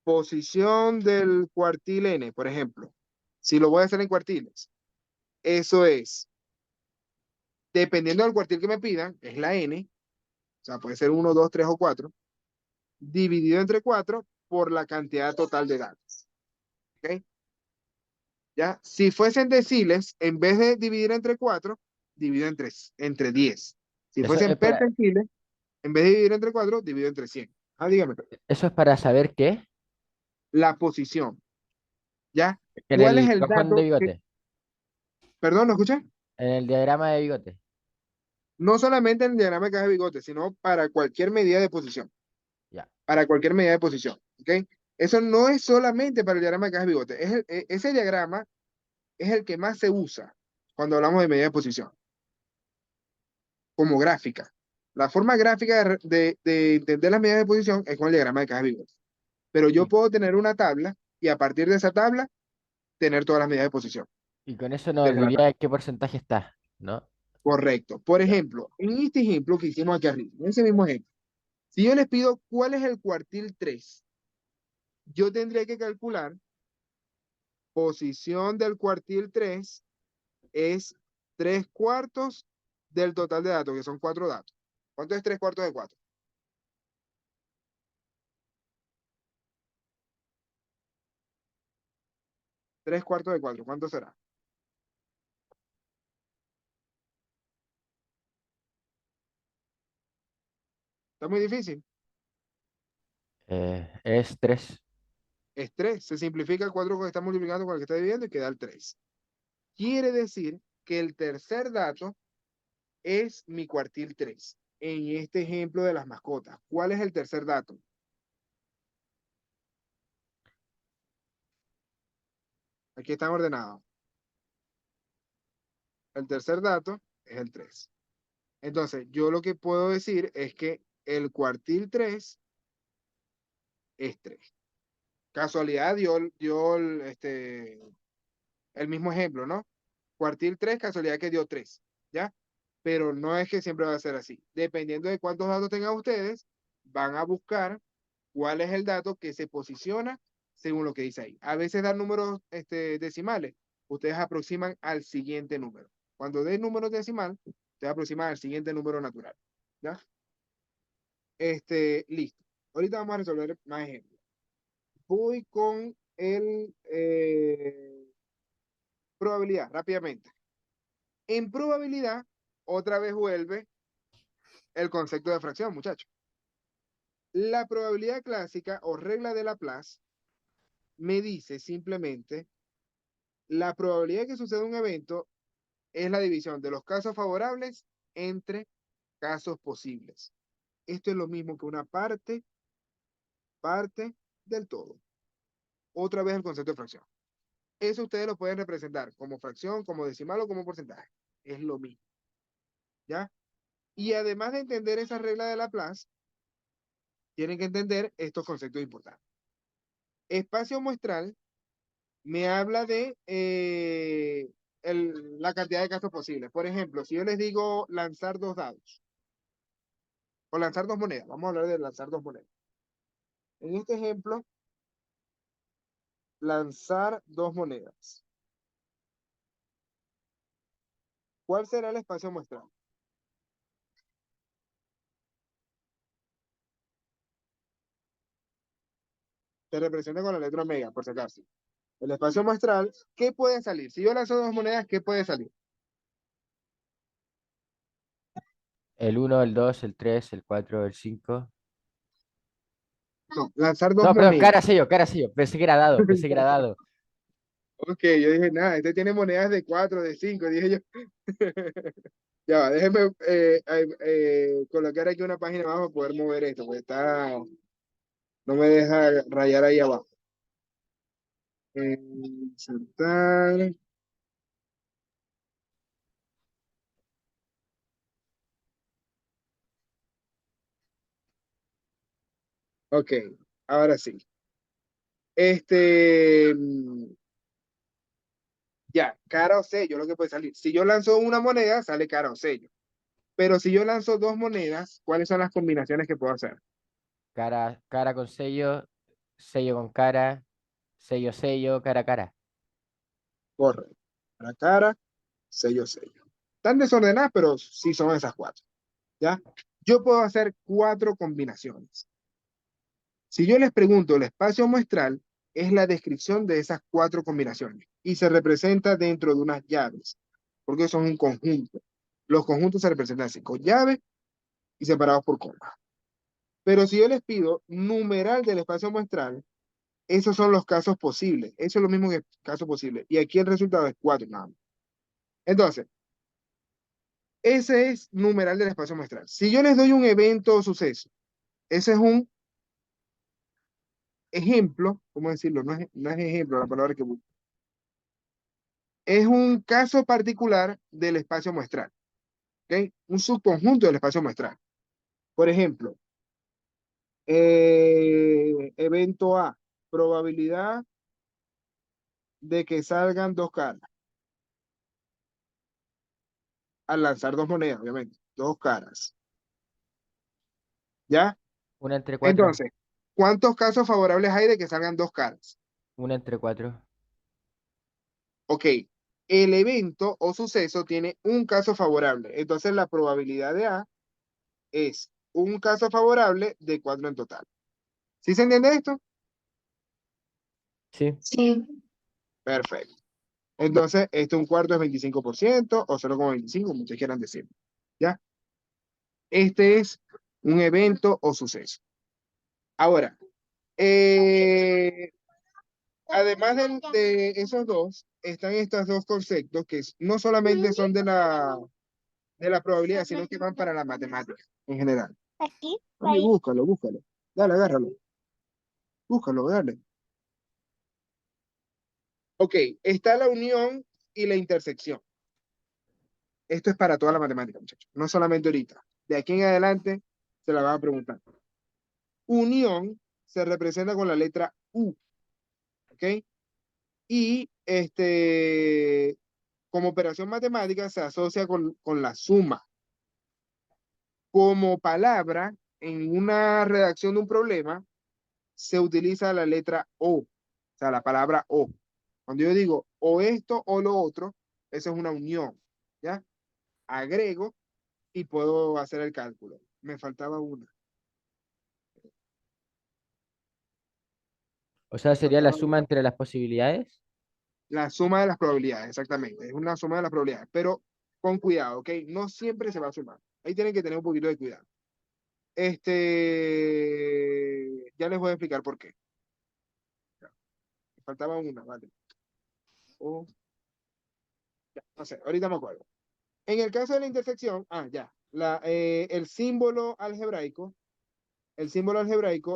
posición del cuartil n, por ejemplo. Si lo voy a hacer en cuartiles, eso es, dependiendo del cuartil que me pidan, es la n, o sea, puede ser 1, 2, 3 o 4, dividido entre 4 por la cantidad total de datos. ¿Ok? ¿Ya? Si fuesen deciles, en vez de dividir entre 4, divido entre 10. Si Eso fuesen es para, percentiles, en vez de dividir entre 4, divido entre 100. Ah, dígame. eso es para saber qué. La posición. ¿Ya? En ¿Cuál es el el cajón de dato que, bigote. perdón, ¿no escuché? En el diagrama de bigote. No solamente en el diagrama de caja de bigote, sino para cualquier medida de posición. Ya. Para cualquier medida de posición. ¿Ok? Eso no es solamente para el diagrama de caja de bigote. Ese diagrama es el que más se usa cuando hablamos de medida de posición, como gráfica. La forma gráfica de entender las medidas de posición es con el diagrama de caja de bigote. Pero yo Y, puedo tener una tabla y a partir de esa tabla tener todas las medidas de posición y con eso nos desde la tabla. diría en qué porcentaje está, ¿no? Correcto. Por Ya. ejemplo, en este ejemplo que hicimos aquí arriba, en ese mismo ejemplo, si yo les pido cuál es el cuartil 3, yo tendría que calcular posición del cuartil 3 es 3 cuartos del total de datos, que son 4 datos. ¿Cuánto es 3 cuartos de 4? 3 cuartos de 4, ¿cuánto será? Está muy difícil. Es 3. Es 3. Se simplifica el 4 que está multiplicando con el que está dividiendo y queda el 3. Quiere decir que el tercer dato es mi cuartil 3. En este ejemplo de las mascotas, ¿cuál es el tercer dato? Aquí están ordenados. El tercer dato es el 3. Entonces, yo lo que puedo decir es que el cuartil 3 es 3. Casualidad dio el mismo ejemplo, ¿no? Cuartil 3, casualidad que dio 3, ¿ya? Pero no es que siempre va a ser así. Dependiendo de cuántos datos tengan ustedes, van a buscar cuál es el dato que se posiciona según lo que dice ahí. A veces dan números decimales. Ustedes aproximan al siguiente número. Cuando den números decimal, ustedes aproximan al siguiente número natural. ¿Ya? Listo. Ahorita vamos a resolver más ejemplos. Voy con el probabilidad rápidamente. En probabilidad, otra vez vuelve el concepto de fracción, muchachos. La probabilidad clásica o regla de Laplace me dice simplemente la probabilidad de que suceda un evento es la división de los casos favorables entre casos posibles. Esto es lo mismo que una parte del todo. Otra vez el concepto de fracción. Eso ustedes lo pueden representar como fracción, como decimal o como porcentaje. Es lo mismo. ¿Ya? Y además de entender esa regla de Laplace, tienen que entender estos conceptos importantes. Espacio muestral me habla de la cantidad de casos posibles. Por ejemplo, si yo les digo lanzar 2 dados o lanzar 2 monedas, vamos a hablar de lanzar 2 monedas. En este ejemplo, lanzar 2 monedas. ¿Cuál será el espacio muestral? se representa con la letra omega, por si acaso. El espacio muestral, ¿qué puede salir? Si yo lanzo dos monedas, ¿qué puede salir? El 1, el 2, el 3, el 4, el 5. No, lanzar dos No, perdón, monedas. cara sello, cara sello. Pensé que era dado, pensé que era dado. Ok, yo dije, nada, este tiene monedas de 4, de 5, dije yo. Ya va, déjeme colocar aquí una página abajo para poder mover esto, porque no me deja rayar ahí abajo. Insertar. Ok, ahora sí. Este, ya, cara o sello, lo que puede salir. Si yo lanzo una moneda, sale cara o sello. Pero si yo lanzo dos monedas, ¿cuáles son las combinaciones que puedo hacer? Cara con sello, sello con cara, sello, sello, cara, cara. Correcto. Cara, sello, sello. Están desordenadas, pero sí son esas cuatro. ¿Ya? Yo puedo hacer cuatro combinaciones. Si yo les pregunto, el espacio muestral es la descripción de esas cuatro combinaciones y se representa dentro de unas llaves, porque son un conjunto. Los conjuntos se representan así, con llaves y separados por comas. Pero si yo les pido numeral del espacio muestral, esos son los casos posibles. Eso es lo mismo que caso posible. Y aquí el resultado es 4 nada más. Entonces, ese es numeral del espacio muestral. Si yo les doy un evento o suceso, ese es un ejemplo, ¿cómo decirlo? No es ejemplo la palabra que busco. Es un caso particular del espacio muestral, ¿ok? Un subconjunto del espacio muestral. Por ejemplo, evento A, probabilidad de que salgan dos caras al lanzar dos monedas, obviamente, dos caras, ¿ya? Una entre cuatro. Entonces, ¿cuántos casos favorables hay de que salgan dos caras? Una entre cuatro. Ok, el evento o suceso tiene un caso favorable, entonces la probabilidad de A es un caso favorable de 4 en total. ¿Sí se entiende esto? Sí. Sí. Perfecto. Entonces, un cuarto es 25% o 0,25, como ustedes quieran decir. ¿Ya? Este es un evento o suceso. Ahora, además de esos dos, están estos dos conceptos que no solamente son de la probabilidad, sino que van para la matemática en general. Mami, búscalo, búscalo. Dale, agárralo. Búscalo, dale. Ok, está la unión y la intersección. Esto es para toda la matemática, muchachos. No solamente ahorita. De aquí en adelante se la van a preguntar. Unión se representa con la letra U, ¿ok? Y como operación matemática se asocia con la suma. Como palabra, en una redacción de un problema, se utiliza la letra O, o sea, la palabra O. Cuando yo digo o esto o lo otro, eso es una unión, ¿ya? Agrego y puedo hacer el cálculo. Me faltaba una. O sea, Me sería la faltaba suma entre las posibilidades. la suma de las probabilidades, exactamente. Es una suma de las probabilidades, pero con cuidado, ¿ok? No siempre se va a sumar. Ahí tienen que tener un poquito de cuidado. Ya les voy a explicar por qué. Me faltaba una, ¿vale? O, ya, no sé, ahorita me acuerdo. En el caso de la intersección, ya, el símbolo algebraico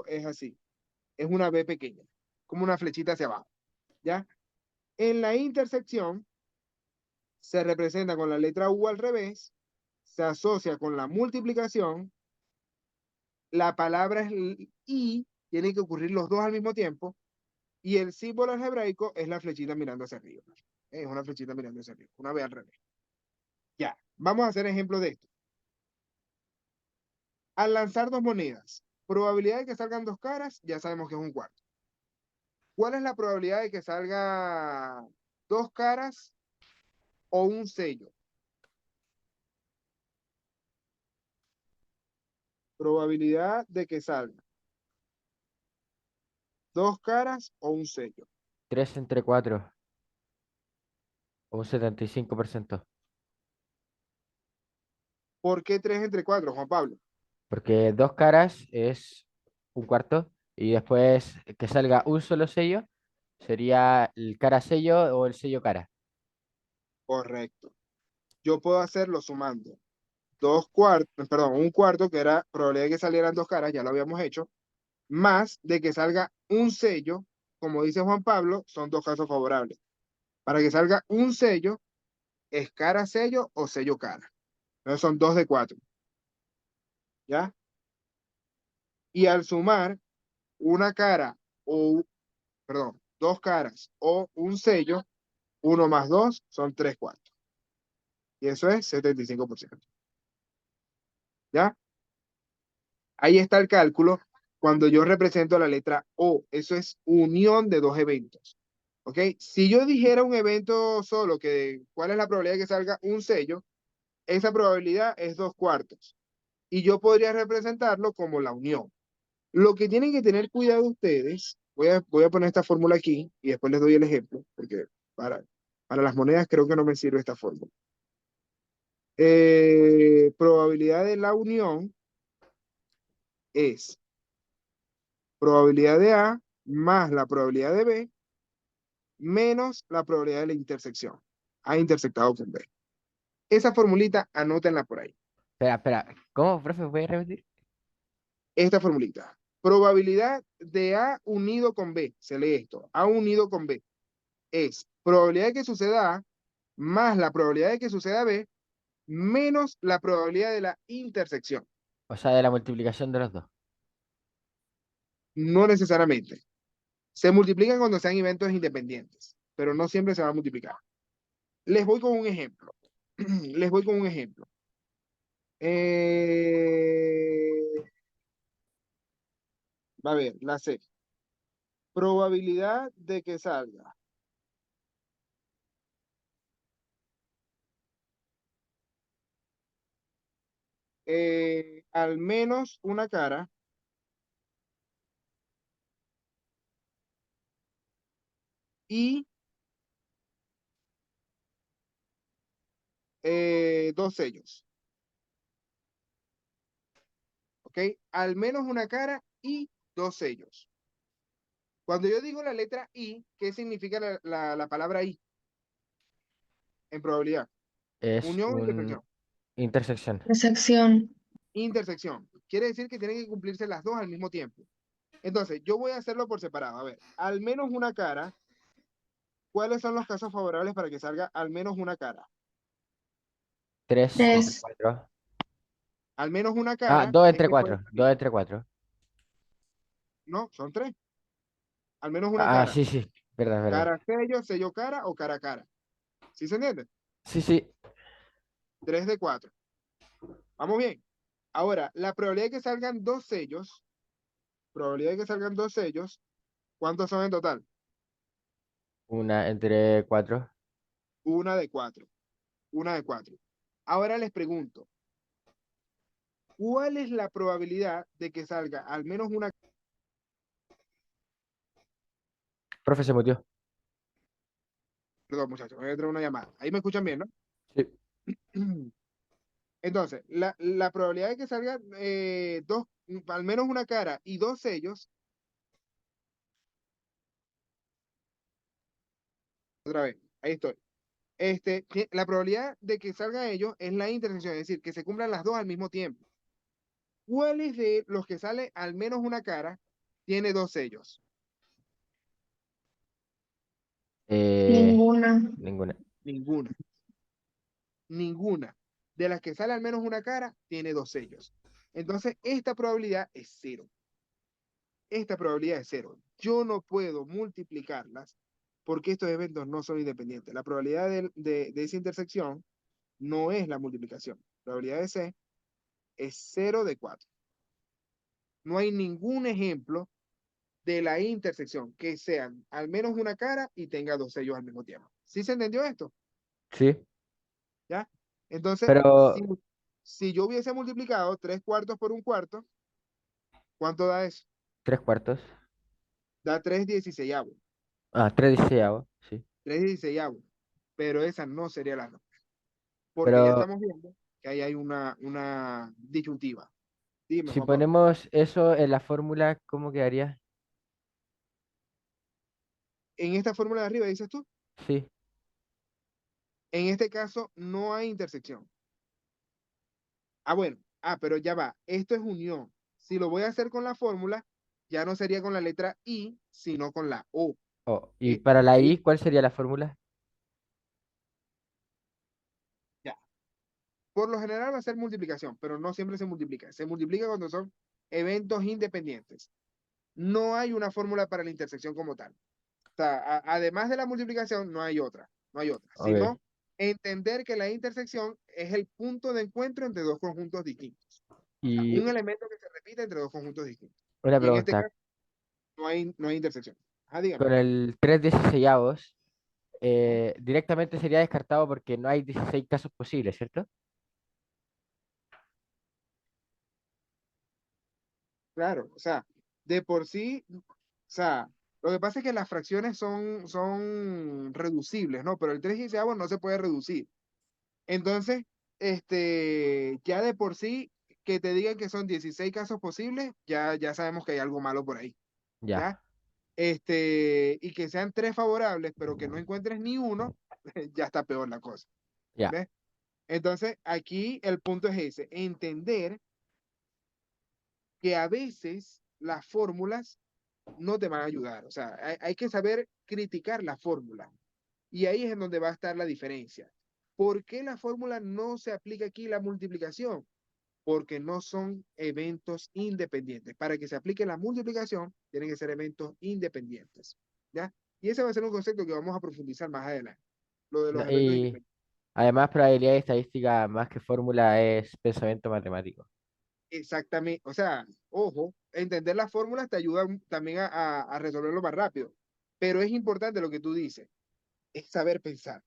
es así, es una B pequeña, como una flechita hacia abajo, ¿ya? En la intersección se representa con la letra U al revés, se asocia con la multiplicación, la palabra es y, tienen que ocurrir los dos al mismo tiempo, y el símbolo algebraico es la flechita mirando hacia arriba. Es una flechita mirando hacia arriba, una B al revés. Ya, vamos a hacer ejemplo de esto. Al lanzar dos monedas, probabilidad de que salgan dos caras, ya sabemos que es un cuarto. ¿Cuál es la probabilidad de que salga dos caras o un sello? Probabilidad de que salga dos caras o un sello. 3 entre 4, o un 75%. ¿Por qué 3 entre 4, Juan Pablo? Porque dos caras es un cuarto y después que salga un solo sello sería el cara sello o el sello cara. Correcto. Yo puedo hacerlo sumando dos cuartos, perdón, un cuarto, que era probabilidad de que salieran dos caras, ya lo habíamos hecho, más de que salga un sello, como dice Juan Pablo, son dos casos favorables. Para que salga un sello, es cara sello o sello cara. Entonces son dos de cuatro, ¿ya? Y al sumar una cara o, perdón, dos caras o un sello, uno más dos son tres cuartos. Y eso es 75%, ¿ya? Ahí está el cálculo cuando yo represento la letra O. Eso es unión de dos eventos. ¿Ok? Si yo dijera un evento solo, que cuál es la probabilidad de que salga un sello, esa probabilidad es dos cuartos. Y yo podría representarlo como la unión. Lo que tienen que tener cuidado ustedes, voy a poner esta fórmula aquí y después les doy el ejemplo, porque para las monedas creo que no me sirve esta fórmula. Probabilidad de la unión es probabilidad de A más la probabilidad de B menos la probabilidad de la intersección. A intersectado con B. Esa formulita, anótenla por ahí. Espera, espera, ¿cómo, profe? ¿Puede repetir? Esta formulita. Probabilidad de A unido con B. Se lee esto. A unido con B. Es probabilidad de que suceda A más la probabilidad de que suceda B menos la probabilidad de la intersección. O sea, de la multiplicación de los dos. No necesariamente. Se multiplican cuando sean eventos independientes, pero no siempre se va a multiplicar. Les voy con un ejemplo. Les voy con un ejemplo. A ver, la C. Probabilidad de que salga al menos una cara y dos sellos. ¿Ok? Al menos una cara y dos sellos. Cuando yo digo la letra I, ¿qué significa la palabra I en probabilidad? Es Unión o una intersección. intersección. Recepción. Intersección. Quiere decir que tienen que cumplirse las dos al mismo tiempo. Entonces, yo voy a hacerlo por separado. A ver, al menos una cara. ¿Cuáles son los casos favorables para que salga al menos una cara? 3 entre 3. 4. Al menos una Ah, cara 2 es entre que puede 4. salir. 2 entre 4. No, son tres. Al menos una Ah, cara. sí, sí. Verdad, verdad. Cara sello, sello cara o cara a cara. ¿Sí se entiende? Sí, sí. Tres de cuatro. Vamos bien. Ahora, la probabilidad de que salgan dos sellos, probabilidad de que salgan dos sellos, ¿cuántos son en total? Una entre 4. Una de cuatro. Una de cuatro. Ahora les pregunto, ¿cuál es la probabilidad de que salga al menos una? Profe se mutió. Perdón, muchachos, voy a traer una llamada. Ahí me escuchan bien, ¿no? Sí. Entonces, la probabilidad de que salgan dos, al menos una cara y dos sellos, otra vez, ahí estoy. La probabilidad de que salgan ellos es la intersección, es decir, que se cumplan las dos al mismo tiempo. ¿Cuáles de los que sale al menos una cara tiene dos sellos? Ninguna. Ninguna. Ninguna. Ninguna. De las que sale al menos una cara tiene dos sellos. Entonces, esta probabilidad es cero. Esta probabilidad es cero. Yo no puedo multiplicarlas porque estos eventos no son independientes. La probabilidad de esa intersección no es la multiplicación. La probabilidad de C es cero de 4. No hay ningún ejemplo de la intersección que sean al menos una cara y tenga dos sellos al mismo tiempo. ¿Sí se entendió esto? Sí. ¿Ya? Entonces, Pero si yo hubiese multiplicado tres cuartos por un cuarto, ¿cuánto da eso? 3 cuartos. da 3/16, Ah, 3/16, sí. 3/16, pero esa no sería la respuesta, porque ya Pero estamos viendo que ahí hay una disyuntiva. Dime, si Juan Pablo. ponemos eso en la fórmula, ¿cómo quedaría? En esta fórmula de arriba, dices tú, Sí. en este caso no hay intersección. Bueno, pero ya va, esto es unión. Si lo voy a hacer con la fórmula, ya no sería con la letra I, sino con la O. Oh, y ¿Sí? para Porque la ahí, I, ¿cuál sería la fórmula? ya. Por lo general va a ser multiplicación, pero no siempre se multiplica. Se multiplica cuando son eventos independientes. No hay una fórmula para la intersección como tal. O sea, además de la multiplicación, no hay otra. No hay otra. Ok. Sino entender que la intersección es el punto de encuentro entre dos conjuntos distintos. O sea, Y un elemento que se repite entre dos conjuntos distintos. una Y en este pregunta, caso no hay intersección. Dígame. con el 3/16, directamente sería descartado porque no hay 16 casos posibles, ¿cierto? Claro, o sea, de por sí, o sea, lo que pasa es que las fracciones son reducibles, ¿no? Pero el 3/16 no se puede reducir. Entonces, ya de por sí, que te digan que son 16 casos posibles, ya sabemos que hay algo malo por ahí, Ya, ¿ya? Y que sean tres favorables, pero que no encuentres ni uno, ya está peor la cosa, ya, ¿ves? Entonces, aquí el punto es ese, entender que a veces las fórmulas no te van a ayudar. O sea, hay que saber criticar la fórmula. Y ahí es en donde va a estar la diferencia. ¿Por qué la fórmula no se aplica aquí la multiplicación? Porque no son eventos independientes. Para que se aplique la multiplicación, tienen que ser eventos independientes. ¿Ya? Y ese va a ser un concepto que vamos a profundizar más adelante. Lo de los eventos y independientes. además probabilidad y estadística más que fórmula es pensamiento matemático. Exactamente. O sea, ojo, entender las fórmulas te ayuda también a resolverlo más rápido. Pero es importante lo que tú dices, es saber pensar.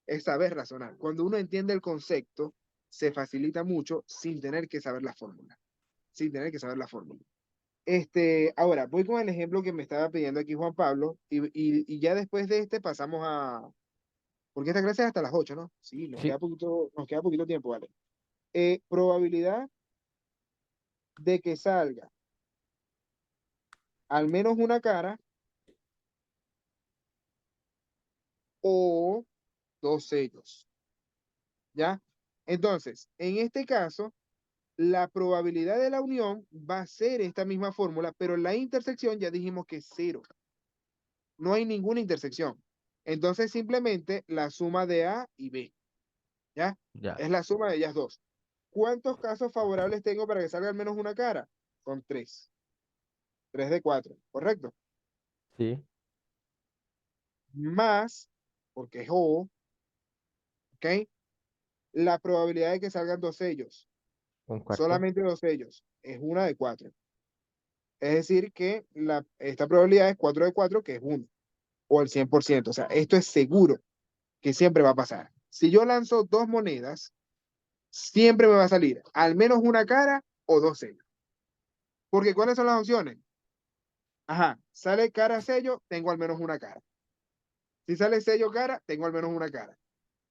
Es saber razonar. Cuando uno entiende el concepto, se facilita mucho sin tener que saber la fórmula. Sin tener que saber la fórmula. Ahora, voy con el ejemplo que me estaba pidiendo aquí Juan Pablo, y ya después de pasamos a. Porque esta clase es hasta las 8, ¿no? Sí, Sí, nos queda poquito tiempo, ¿vale? Probabilidad de que salga al menos una cara o dos sellos, ¿ya? Entonces, en este caso, la probabilidad de la unión va a ser esta misma fórmula, pero la intersección ya dijimos que es cero. No hay ninguna intersección. Entonces simplemente la suma de A y B, ¿ya? ya, Es la suma de ellas dos. ¿Cuántos casos favorables tengo para que salga al menos una cara? Son tres. Tres de cuatro, ¿correcto? sí, Más, porque es O, ¿ok? La probabilidad de que salgan dos sellos, un cuarto. solamente dos sellos, es una de cuatro. Es decir, que esta probabilidad es 4 de 4, que es uno, o el 100%. O sea, esto es seguro que siempre va a pasar. Si yo lanzo dos monedas, siempre me va a salir al menos una cara o dos sellos. Porque ¿cuáles son las opciones? Ajá, sale cara sello, tengo al menos una cara. Si sale sello cara, tengo al menos una cara.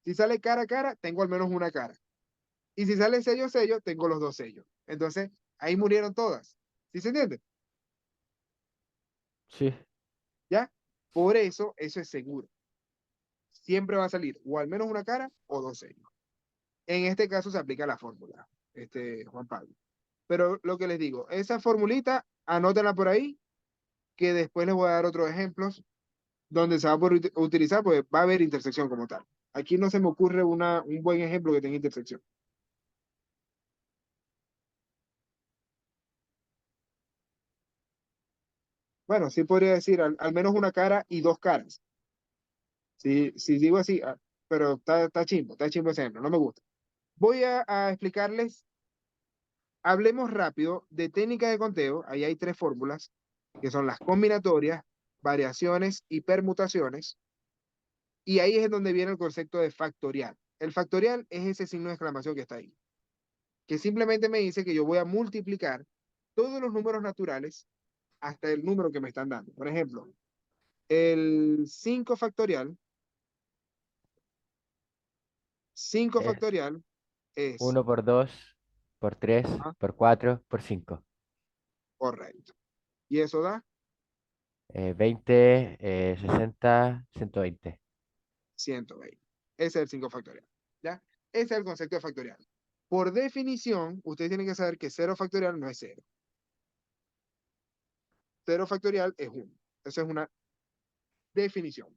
Si sale cara cara, tengo al menos una cara. Y si sale sello sello, tengo los dos sellos. Entonces, ahí murieron todas. ¿Sí se entiende? Sí, ¿Ya? Por eso es seguro. Siempre va a salir o al menos una cara o dos sellos. En este caso se aplica la fórmula, Juan Pablo. Pero lo que les digo, esa formulita, anótenla por ahí, que después les voy a dar otros ejemplos donde se va a poder utilizar, pues va a haber intersección como tal. Aquí no se me ocurre un buen ejemplo que tenga intersección. Bueno, sí podría decir al menos una cara y dos caras. Si digo así, pero está chimbo ese ejemplo, no me gusta. Voy a explicarles, hablemos rápido de técnica de conteo. Ahí hay tres fórmulas, que son las combinatorias, variaciones y permutaciones. Y ahí es donde viene el concepto de factorial. El factorial es ese signo de exclamación que está ahí, que simplemente me dice que yo voy a multiplicar todos los números naturales hasta el número que me están dando. Por ejemplo, el 5 Es factorial es 1 por 2, por 3, ah, por 4, por 5. correcto. Y eso da 20, 60, 120. 120. Ese es el 5 factorial. ¿Ya? Ese es el concepto de factorial. Por definición, ustedes tienen que saber que 0 factorial no es 0. 0 factorial es 1. Eso es una definición.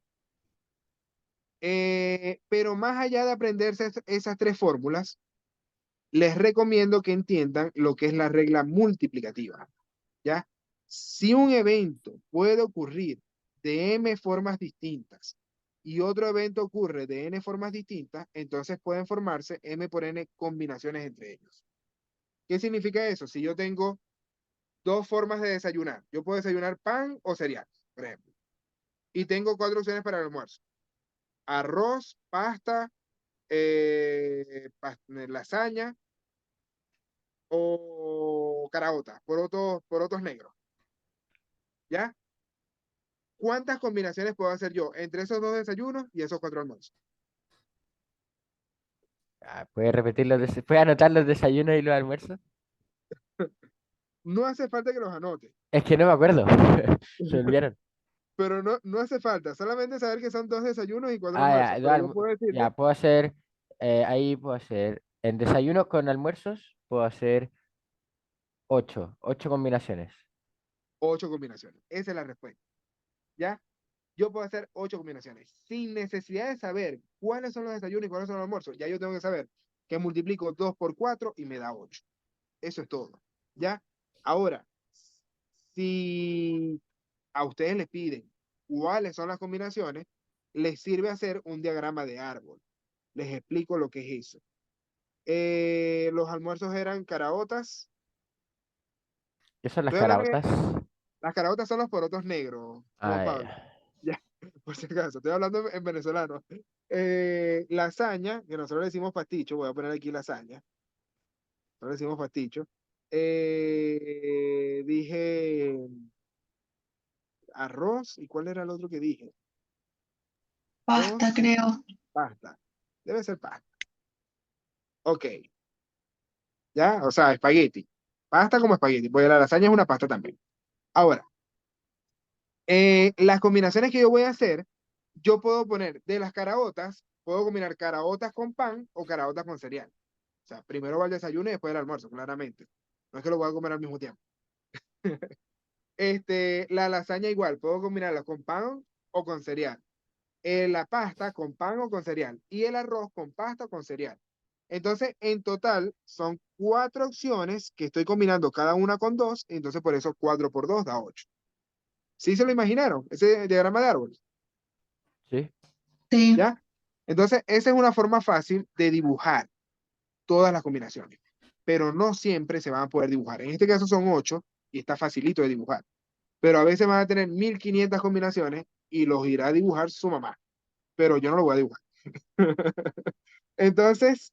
Pero más allá de aprenderse esas tres fórmulas, les recomiendo que entiendan lo que es la regla multiplicativa. ¿Ya? Si un evento puede ocurrir de m formas distintas y otro evento ocurre de n formas distintas, entonces pueden formarse m por n combinaciones entre ellos. ¿Qué significa eso? Si yo tengo dos formas de desayunar, yo puedo desayunar pan o cereal, por ejemplo, y tengo 4 opciones para el almuerzo: arroz, pasta, lasaña o caraota, porotos negros. ¿Ya? ¿Cuántas combinaciones puedo hacer yo entre esos dos desayunos y esos 4 almuerzos? ¿Puedes repetir puedes anotar los desayunos y los almuerzos? No hace falta que los anote, Es que no me acuerdo. Se me olvidaron. pero no hace falta, solamente saber que son 2 desayunos y cuatro Ah, almuerzos. ya, Pero yo puedo ya, decirle puedo hacer, ahí puedo hacer, en desayunos con almuerzos, puedo hacer 8 combinaciones. 8 combinaciones. Esa es la respuesta. ¿Ya? Yo puedo hacer 8 combinaciones sin necesidad de saber cuáles son los desayunos y cuáles son los almuerzos. Ya yo tengo que saber que multiplico 2 por 4 y me da 8. Eso es todo. ¿Ya? Ahora, si a ustedes les piden cuáles son las combinaciones, les sirve hacer un diagrama de árbol. Les explico lo que es eso. Los almuerzos eran caraotas. ¿Qué son las Estoy hablando caraotas? las caraotas son los porotos negros, Juan Ah, Pablo. ya. Ya, por si acaso, estoy hablando en venezolano. Lasaña, que nosotros le decimos pasticho, voy a poner aquí lasaña, nosotros le decimos pasticho. Dije arroz, ¿y cuál era el otro que dije? Pasta, Arroz, creo. pasta. Debe ser pasta. Ok, ya, o sea, espagueti. Pasta como espagueti, porque la lasaña es una pasta también. Ahora, las combinaciones que yo voy a hacer, yo puedo poner de las caraotas, puedo combinar caraotas con pan o caraotas con cereal. O sea, primero va el desayuno y después el almuerzo, claramente. No es que lo voy a comer al mismo tiempo. La lasaña igual, puedo combinarla con pan o con cereal. La pasta con pan o con cereal. Y el arroz con pasta o con cereal. Entonces, en total, son 4 opciones que estoy combinando cada una con dos. Entonces, por eso 4 por 2 da 8. ¿Sí se lo imaginaron? Ese diagrama de árbol. ¿Sí? Sí. ¿Ya? Entonces, esa es una forma fácil de dibujar todas las combinaciones, pero no siempre se van a poder dibujar. En este caso son 8 y está facilito de dibujar, pero a veces van a tener 1500 combinaciones y los irá a dibujar su mamá, pero yo no lo voy a dibujar. Entonces,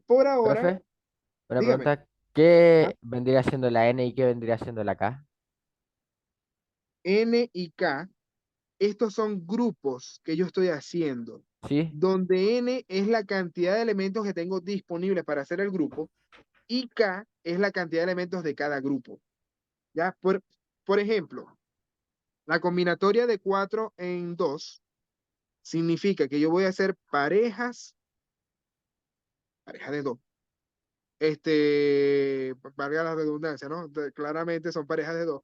por ahora, Profe, una dígame, pregunta. ¿ah? ¿Qué vendría siendo la N y qué vendría siendo la K? N y K, estos son grupos que yo estoy haciendo, ¿Sí? donde N es la cantidad de elementos que tengo disponibles para hacer el grupo y K es la cantidad de elementos de cada grupo. ¿Ya? Por ejemplo, la combinatoria de 4 en 2 significa que yo voy a hacer parejas de 2. Valga la redundancia, ¿no? Claramente son parejas de 2.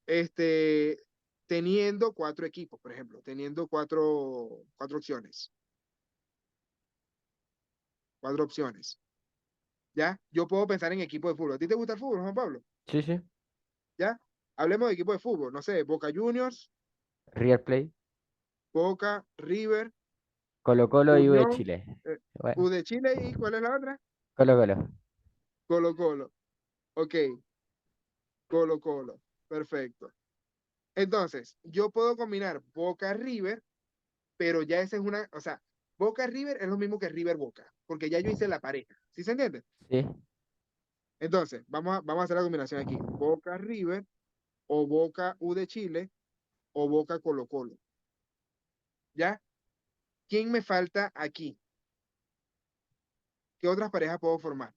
Este, teniendo 4 equipos, por ejemplo, teniendo cuatro opciones. 4 opciones. ¿Ya? Yo puedo pensar en equipo de fútbol. ¿A ti te gusta el fútbol, Juan Pablo? Sí, sí. ¿Ya? Hablemos de equipo de fútbol. No sé, Boca Juniors, River Plate, Boca, River, Colo Colo y U de Unión, Chile. eh, Bueno, U de Chile y ¿cuál es la otra? Colo Colo. Colo Colo. Ok, Colo Colo. Perfecto. Entonces, yo puedo combinar Boca River, pero ya esa es o sea, Boca River es lo mismo que River Boca, porque ya yo hice la pareja. ¿Sí se entiende? Sí. Entonces, vamos a hacer la combinación aquí. Boca River, o Boca U de Chile, o Boca Colo Colo. ¿Ya? ¿Quién me falta aquí? ¿Qué otras parejas puedo formar?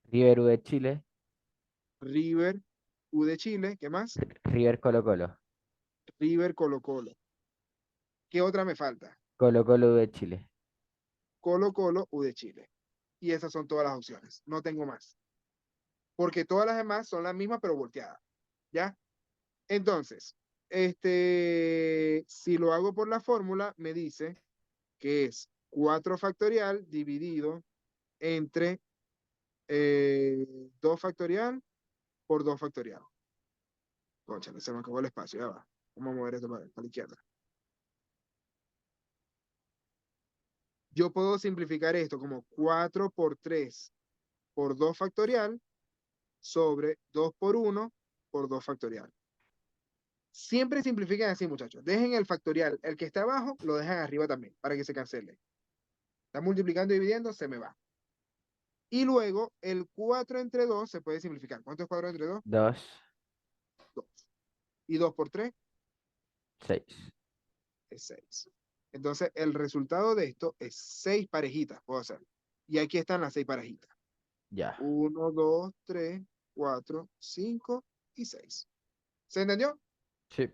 River U de Chile, River U de Chile, ¿qué más? River Colo Colo. River Colo Colo. ¿Qué otra me falta? Colo Colo U de Chile. Colo Colo U de Chile. Y esas son todas las opciones. No tengo más. Porque todas las demás son las mismas, pero volteadas. ¿Ya? Entonces, si lo hago por la fórmula, me dice que es 4 factorial dividido entre 2 factorial por 2 factorial. Cónchale, se me acabó el espacio, ya va. Vamos a mover esto para la izquierda. Yo puedo simplificar esto como 4 por 3 por 2 factorial sobre 2 por 1 por 2 factorial. Siempre simplifiquen así, muchachos. Dejen el factorial. El que está abajo, lo dejan arriba también, para que se cancele. Está multiplicando y dividiendo, se me va. Y luego, el 4 entre 2 se puede simplificar. ¿Cuánto es 4 entre 2? 2, 2. Y 2 por 3 6. es 6. Entonces, el resultado de esto es 6 parejitas, puedo hacer. Y aquí están las 6 parejitas. Ya. 1, 2, 3, 4, 5 y 6. ¿Se entendió? Sí.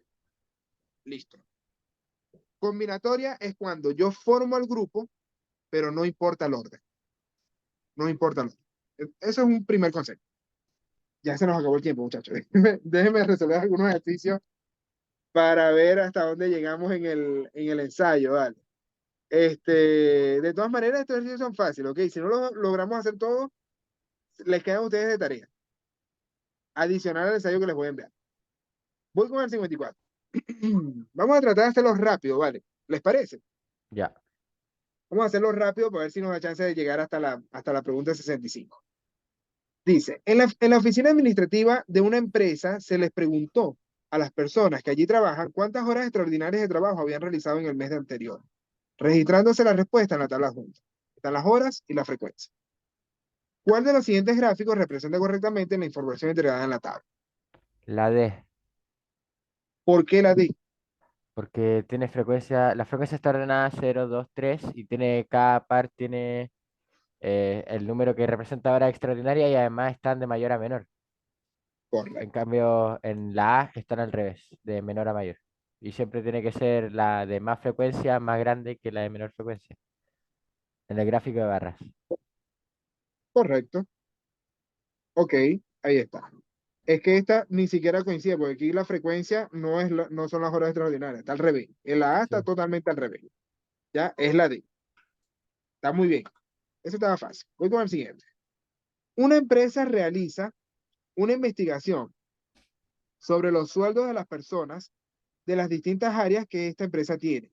Listo. Combinatoria es cuando yo formo el grupo, pero no importa el orden. No importa el orden. Eso es un primer concepto. Ya se nos acabó el tiempo, muchachos. Déjenme resolver algunos ejercicios para ver hasta dónde llegamos en el ensayo, ¿vale? De todas maneras, estos ejercicios son fáciles, ¿ok? Si no lo logramos hacer todos, les quedan a ustedes de tarea. Adicional al ensayo que les voy a enviar. Voy con el 54. Vamos a tratar de hacerlo rápido, ¿vale? ¿Les parece? Ya. Vamos a hacerlo rápido para ver si nos da chance de llegar hasta la pregunta 65. Dice, en la oficina administrativa de una empresa se les preguntó a las personas que allí trabajan cuántas horas extraordinarias de trabajo habían realizado en el mes anterior, registrándose la respuesta en la tabla junta. Están las horas y la frecuencia. ¿Cuál de los siguientes gráficos representa correctamente la información integrada en la tabla? La D, ¿Por qué la D? porque tiene frecuencia, la frecuencia está ordenada 0, 2, 3 y tiene, cada par tiene el número que representa hora extraordinaria y además están de mayor a menor. En Correcto. cambio, en la A están al revés, de menor a mayor. Y siempre tiene que ser la de más frecuencia más grande que la de menor frecuencia. En el gráfico de barras. Correcto. Ok, ahí está. Es que esta ni siquiera coincide, porque aquí la frecuencia no son las horas extraordinarias, está al revés. En la A está Sí. totalmente al revés. Ya, es la D. Está muy bien. Eso estaba fácil. Voy con el siguiente. Una empresa realiza una investigación sobre los sueldos de las personas de las distintas áreas que esta empresa tiene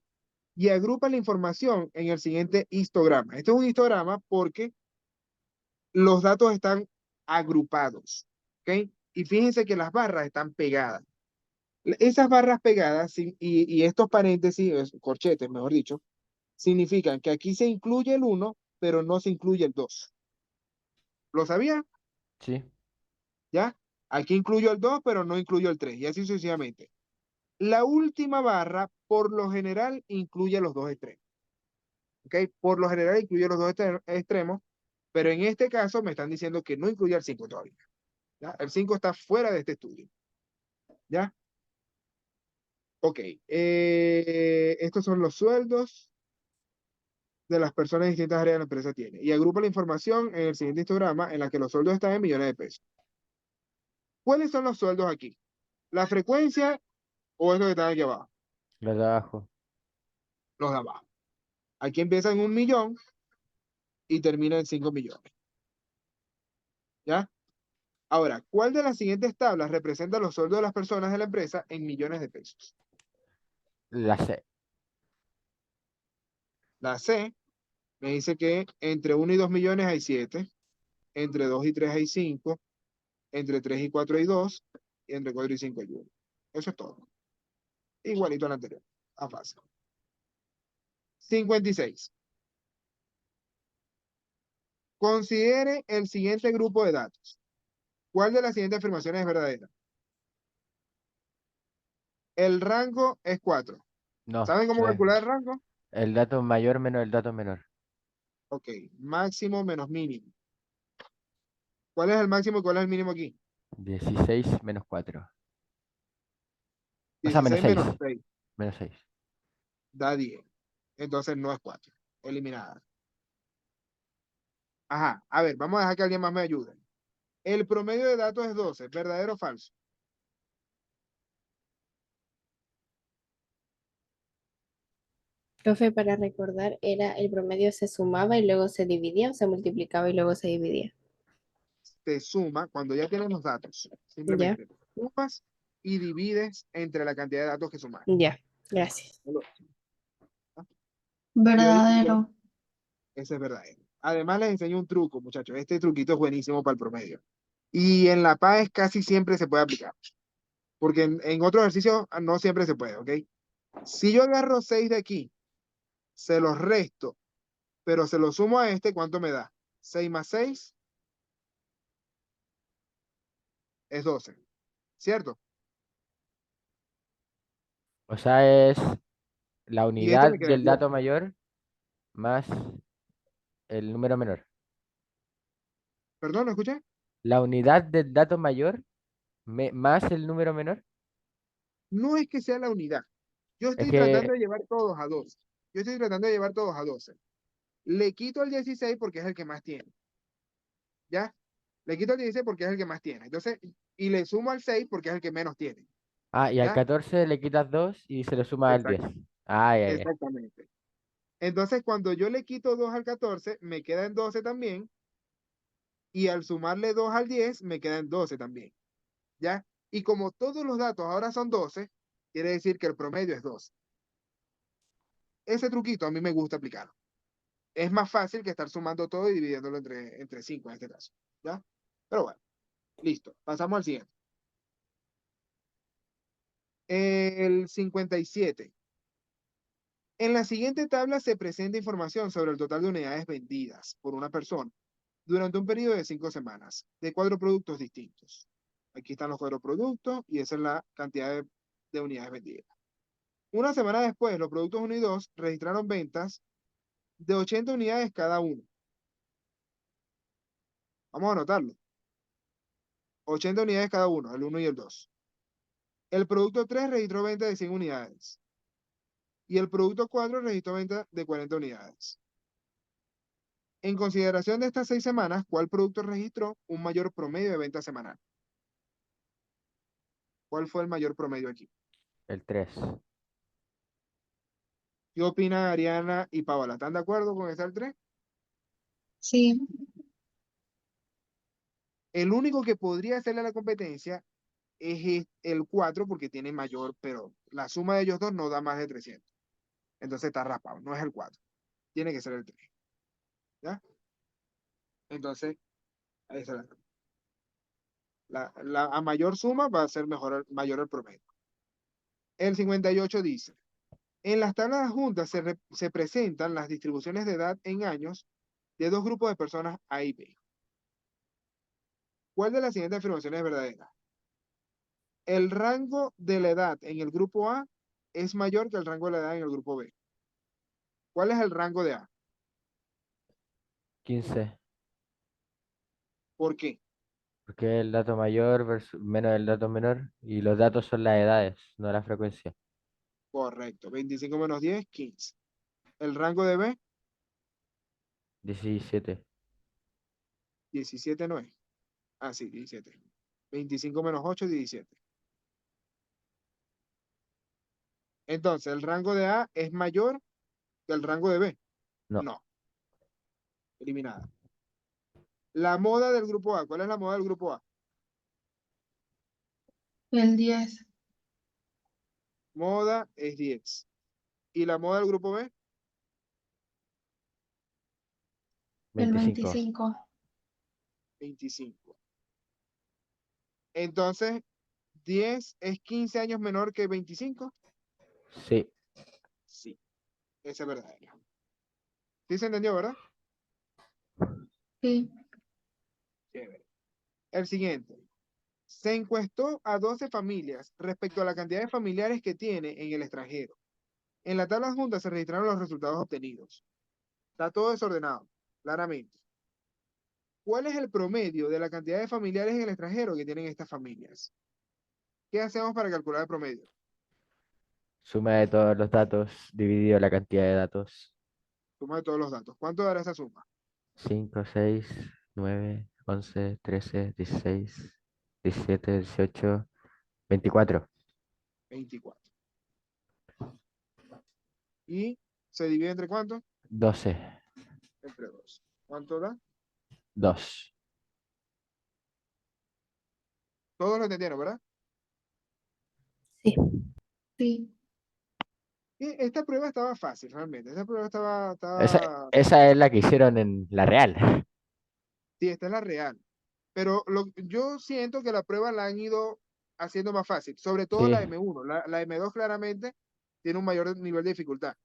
y agrupa la información en el siguiente histograma. Esto es un histograma porque los datos están agrupados, ¿ok? Y fíjense que las barras están pegadas. Esas barras pegadas y estos paréntesis, corchetes, mejor dicho, significan que aquí se incluye el 1, pero no se incluye el 2. ¿Lo sabía? Sí. ¿Ya? Aquí incluyo el 2, pero no incluyo el 3, y así sucesivamente. La última barra, por lo general, incluye los dos extremos. ¿Ok? Por lo general incluye los dos extremos, pero en este caso me están diciendo que no incluye el 5 todavía. ¿Ya? El 5 está fuera de este estudio. ¿Ya? Ok. Estos son los sueldos de las personas en distintas áreas de la empresa tiene. Y agrupa la información en el siguiente histograma en la que los sueldos están en millones de pesos. ¿Cuáles son los sueldos aquí? ¿La frecuencia o esto que está aquí abajo? Los de abajo. Los de abajo. Aquí empieza en 1 millón y termina en 5 millones. ¿Ya? Ahora, ¿cuál de las siguientes tablas representa los sueldos de las personas de la empresa en millones de pesos? La C. La C me dice que entre 1 y 2 millones hay 7, entre 2 y 3 hay 5, entre 3 y 4 hay 2, y entre 4 y 5 hay 1. Eso es todo. Igualito al anterior. A fácil. 56. Considere el siguiente grupo de datos. ¿Cuál de las siguientes afirmaciones es verdadera? El rango es 4. No, ¿Saben cómo no es calcular el rango? el dato mayor menos el dato menor. Ok, máximo menos mínimo. ¿Cuál es el máximo y cuál es el mínimo aquí? 16 menos 4. O sea, menos 16 6. menos 6 Menos 6. da 10. Entonces no es 4. Eliminada. Ajá, a ver, vamos a dejar que alguien más me ayude. El promedio de datos es 12, ¿verdadero o falso? Profe, para recordar, era el promedio se sumaba y luego se dividía, o se multiplicaba y luego se dividía. Te suma cuando ya tienes los datos. Ya, Simplemente sumas y divides entre la cantidad de datos que sumas. ya, gracias. Yo digo, Verdadero. ese es verdadero. Además les enseño un truco, muchachos. Este truquito es buenísimo para el promedio. Y en la PAES casi siempre se puede aplicar. Porque en otros ejercicios no siempre se puede, ¿ok? Si yo agarro 6 de aquí, se los resto, pero se los sumo a este, ¿cuánto me da? 6 más 6 es 12, ¿cierto? O sea, es la Y este unidad me queda en del 10. dato mayor más el número menor. Perdón, ¿no escuché? La unidad del dato mayor más el número menor. No es que sea la unidad. Yo Es estoy tratando que, de llevar todos a 12. Yo estoy tratando de llevar todos a 12. Le quito el 16 porque es el que más tiene. ¿Ya? Le quito el 16 porque es el que más tiene. Entonces, y le sumo al 6 porque es el que menos tiene. y al ¿Ya? 14 le quitas 2 y se le suma al 10. Exacto, Ya, ya. exactamente. Entonces, cuando yo le quito 2 al 14, me queda en 12 también. Y al sumarle 2 al 10, me queda en 12 también. ¿Ya? Y como todos los datos ahora son 12, quiere decir que el promedio es 12. Ese truquito a mí me gusta aplicarlo. Es más fácil que estar sumando todo y dividiéndolo entre 5 en este caso. ¿Ya? Pero bueno, listo. Pasamos al siguiente. El 57. En la siguiente tabla se presenta información sobre el total de unidades vendidas por una persona durante un periodo de 5 semanas de 4 productos distintos. Aquí están los 4 productos y esa es la cantidad de unidades vendidas. Una semana después, los productos 1 y 2 registraron ventas de 80 unidades cada uno. Vamos a anotarlo. 80 unidades cada uno, el 1 y el 2. El producto 3 registró venta de 100 unidades. Y el producto 4 registró venta de 40 unidades. En consideración de estas 6 semanas, ¿cuál producto registró un mayor promedio de venta semanal? ¿Cuál fue el mayor promedio aquí? El 3. ¿Qué opinan Ariana y Paola? ¿Están de acuerdo con estar 3? Sí. El único que podría hacerle la competencia es el 4 porque tiene mayor, pero la suma de ellos dos no da más de 300. Entonces está raspado, no es el 4. Tiene que ser el 3. ¿Ya? Entonces, esa es a mayor suma va a ser mayor el promedio. El 58 dice, en las tablas adjuntas se presentan las distribuciones de edad en años de dos grupos de personas A y B. ¿Cuál de las siguientes afirmaciones es verdadera? El rango de la edad en el grupo A es mayor que el rango de la edad en el grupo B. ¿Cuál es el rango de A? 15. ¿Por qué? Porque el dato mayor menos el dato menor. Y los datos son las edades, no la frecuencia. Correcto. 25 menos 10, 15. El rango de B, 17. 17 no es. Ah, sí, 17. 25 menos 8, 17. Entonces, ¿el rango de A es mayor que el rango de B? No. No. Eliminada. La moda del grupo A. ¿Cuál es la moda del grupo A? El 10. Moda es 10. ¿Y la moda del grupo B? El 25. 25. 25. Entonces, 10 es 15 años menor que 25. Sí. Sí, esa es verdadera. ¿Sí se entendió, verdad? Sí. Chévere. El siguiente. Se encuestó a 12 familias respecto a la cantidad de familiares que tiene en el extranjero. En la tabla adjunta se registraron los resultados obtenidos. Está todo desordenado, claramente. ¿Cuál es el promedio de la cantidad de familiares en el extranjero que tienen estas familias? ¿Qué hacemos para calcular el promedio? Suma de todos los datos dividido la cantidad de datos. Suma de todos los datos. ¿Cuánto dará esa suma? 5, 6, 9, 11, 13, 16, 17, 18, 24. 24. ¿Y se divide entre cuánto? 12. Entre 2. ¿Cuánto da? 2. Todos lo entendieron, ¿verdad? Sí. Sí. Y esta prueba estaba fácil, realmente. Esta prueba Esa, estaba... esa es la que hicieron en la real. Sí, esta es la real. Pero yo siento que la prueba la han ido haciendo más fácil, sobre todo Sí. la M1. La M2 claramente tiene un mayor nivel de dificultad.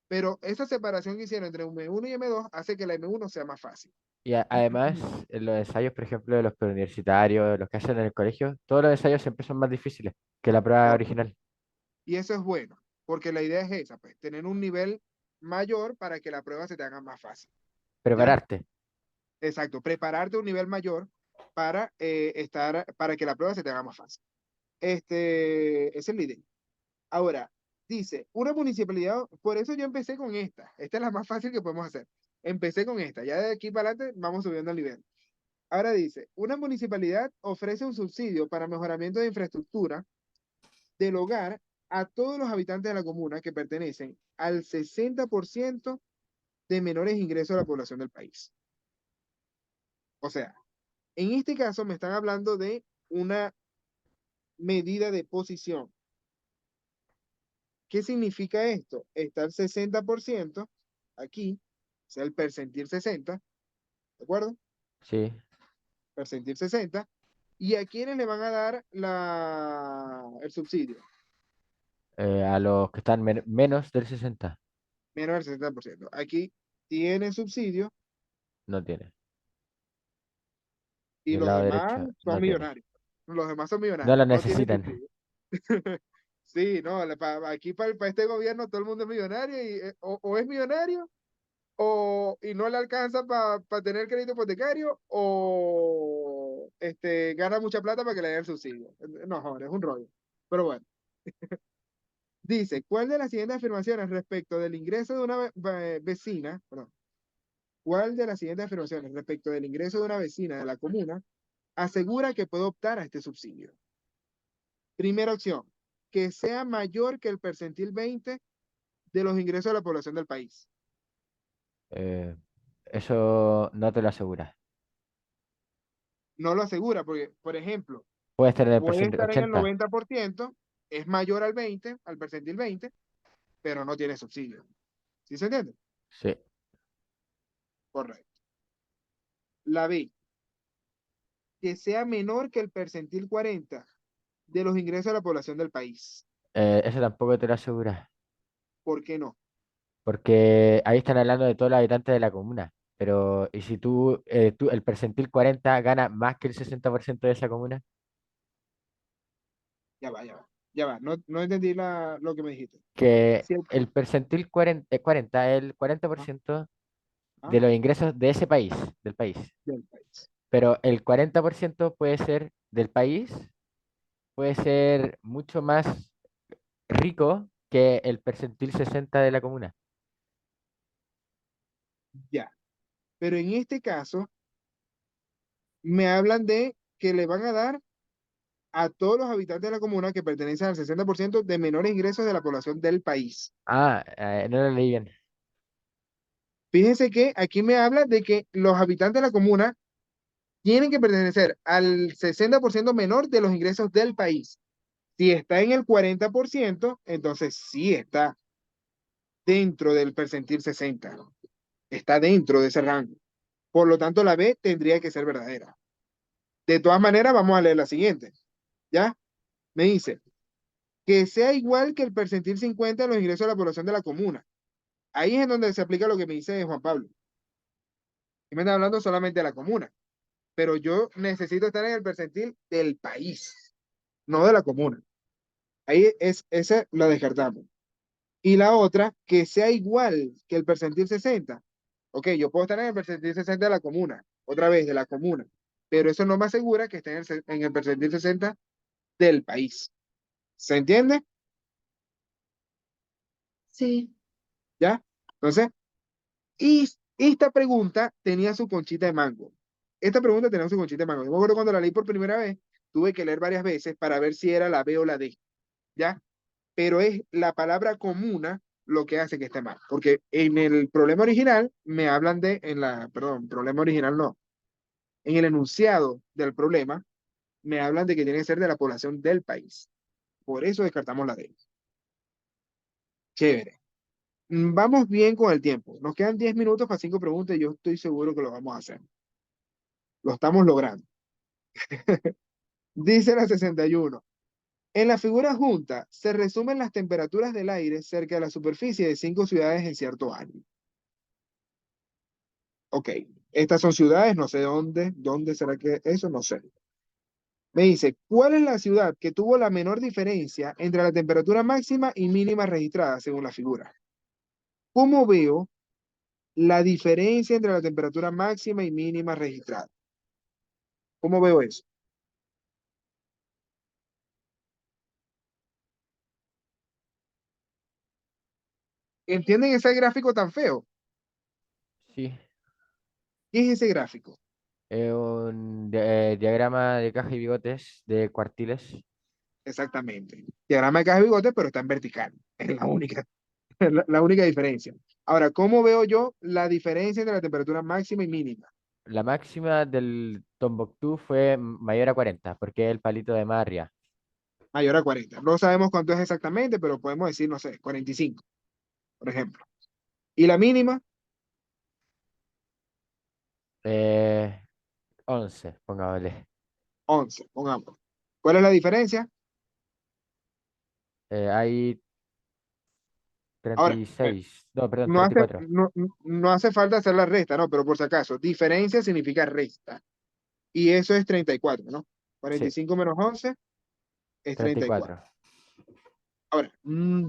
Pero esa separación que hicieron entre M1 y M2 hace que la M1 sea más fácil. Y además, en los ensayos, por ejemplo, de los preuniversitarios, los que hacen en el colegio, todos los ensayos siempre son más difíciles que la prueba Correcto. original. Y eso es bueno, porque la idea es esa, pues, tener un nivel mayor para que la prueba se te haga más fácil. ¿Ya? Prepararte. Exacto, prepararte a un nivel mayor para que la prueba se te haga más fácil. Esa es la idea. Ahora, dice, una municipalidad, por eso yo empecé con esta. Esta es la más fácil que podemos hacer. Empecé con esta. Ya de aquí para adelante vamos subiendo el nivel. Ahora dice, una municipalidad ofrece un subsidio para mejoramiento de infraestructura del hogar a todos los habitantes de la comuna que pertenecen al 60% de menores ingresos de la población del país. O sea, en este caso me están hablando de una medida de posición. ¿Qué significa esto? Está el 60% aquí, o sea, el percentil 60, ¿de acuerdo? Sí. Percentil 60. ¿Y a quiénes le van a dar el subsidio? A los que están menos del 60. Menos del 60%. Aquí tienen subsidio No tiene. y Del los lado demás derecho son no tiene. millonarios. Los demás son No lo millonarios, no tienen necesitan. subsidio. Sí, no, aquí para este gobierno todo el mundo es millonario y o es millonario y no le alcanza para tener crédito hipotecario o gana mucha plata para que le den el subsidio. No, joder, es un rollo. Pero bueno, dice, ¿cuál de las siguientes afirmaciones respecto del ingreso de una vecina, perdón, cuál de las siguientes afirmaciones respecto del ingreso de una vecina de la comuna asegura que puede optar a este subsidio? Primera opción, que sea mayor que el percentil 20 de los ingresos de la población del país. Eh, Eso no te lo asegura. No lo asegura porque, por ejemplo, Puede estar en el puede porcentaje estar en el 80. 90%, es mayor al 20, al percentil 20, pero no tiene subsidio. ¿Sí se entiende? Sí. Correcto. La B, que sea menor que el percentil 40 de los ingresos de la población del país. Eso tampoco te lo asegura. ¿Por qué no? Porque ahí están hablando de todos los habitantes de la comuna. Pero, ¿y si tú el percentil 40 gana más que el 60% de esa comuna? Ya va, ya va. Ya va, no entendí lo que me dijiste. Que Si el percentil 40, el ah, 40% ah, de los ingresos de ese país, del país. del país. Pero el 40% puede ser del país, puede ser mucho más rico que el percentil 60 de la comuna. Ya. Pero en este caso, me hablan de que le van a dar a todos los habitantes de la comuna que pertenecen al 60% de menores ingresos de la población del país. Ah, no lo leí bien. Fíjense que aquí me habla de que los habitantes de la comuna tienen que pertenecer al 60% menor de los ingresos del país. Si está en el 40%, entonces sí está dentro del percentil 60. Está dentro de ese rango. Por lo tanto, la B tendría que ser verdadera. De todas maneras, vamos a leer la siguiente. ¿Ya? Me dice que sea igual que el percentil 50 de los ingresos de la población de la comuna. Ahí es en donde se aplica lo que me dice Juan Pablo. Y me está hablando solamente de la comuna. pero yo necesito estar en el percentil del país, no de la comuna. Ahí es, esa la descartamos. Y la otra, que sea igual que el percentil 60. Ok, yo puedo estar en el percentil 60 de la comuna, otra vez de la comuna, pero eso no me asegura que esté en el percentil 60 del país. ¿Se entiende? Sí, ¿Ya? Entonces, y esta pregunta tenía su conchita de mango. Esta pregunta tenía su conchita de mango. Yo me acuerdo cuando la leí por primera vez, tuve que leer varias veces para ver si era la B o la D. ¿Ya? Pero es la palabra comuna lo que hace que esté mal. Porque en el problema original me hablan de, perdón, problema original no. En el enunciado del problema me hablan de que tiene que ser de la población del país. Por eso descartamos la D. Chévere. Vamos bien con el tiempo. Nos quedan 10 minutos para 5 preguntas y yo estoy seguro que lo vamos a hacer. Lo estamos logrando. Dice la 61. En la figura junta se resumen las temperaturas del aire cerca de la superficie de 5 ciudades en cierto año. Ok, estas son ciudades, no sé dónde será que eso, no sé. Me dice, ¿cuál es la ciudad que tuvo la menor diferencia entre la temperatura máxima y mínima registrada según la figura? ¿Cómo veo la diferencia entre la temperatura máxima y mínima registrada? ¿Cómo veo eso? ¿Entienden ese gráfico tan feo? Sí. ¿Qué es ese gráfico? Un diagrama de caja y bigotes de cuartiles. Exactamente. Diagrama de caja de bigote, pero está en vertical. Es la única, la única diferencia. Ahora, ¿cómo veo yo la diferencia entre la temperatura máxima y mínima? La máxima del Tombuctú fue mayor a 40, porque es el palito de más arriba. Mayor a 40. No sabemos cuánto es exactamente, pero podemos decir, no sé, 45, por ejemplo. ¿Y la mínima? Eh, 11, pongámosle. 11, pongamos. ¿Cuál es la diferencia? Hay Ahora, 36, no, perdón, no hace, 34. no hace falta hacer la resta, ¿no? Pero por si acaso, diferencia significa resta. Y eso es 34, ¿no? Sí, 45 menos 11 es 34. 34. Ahora,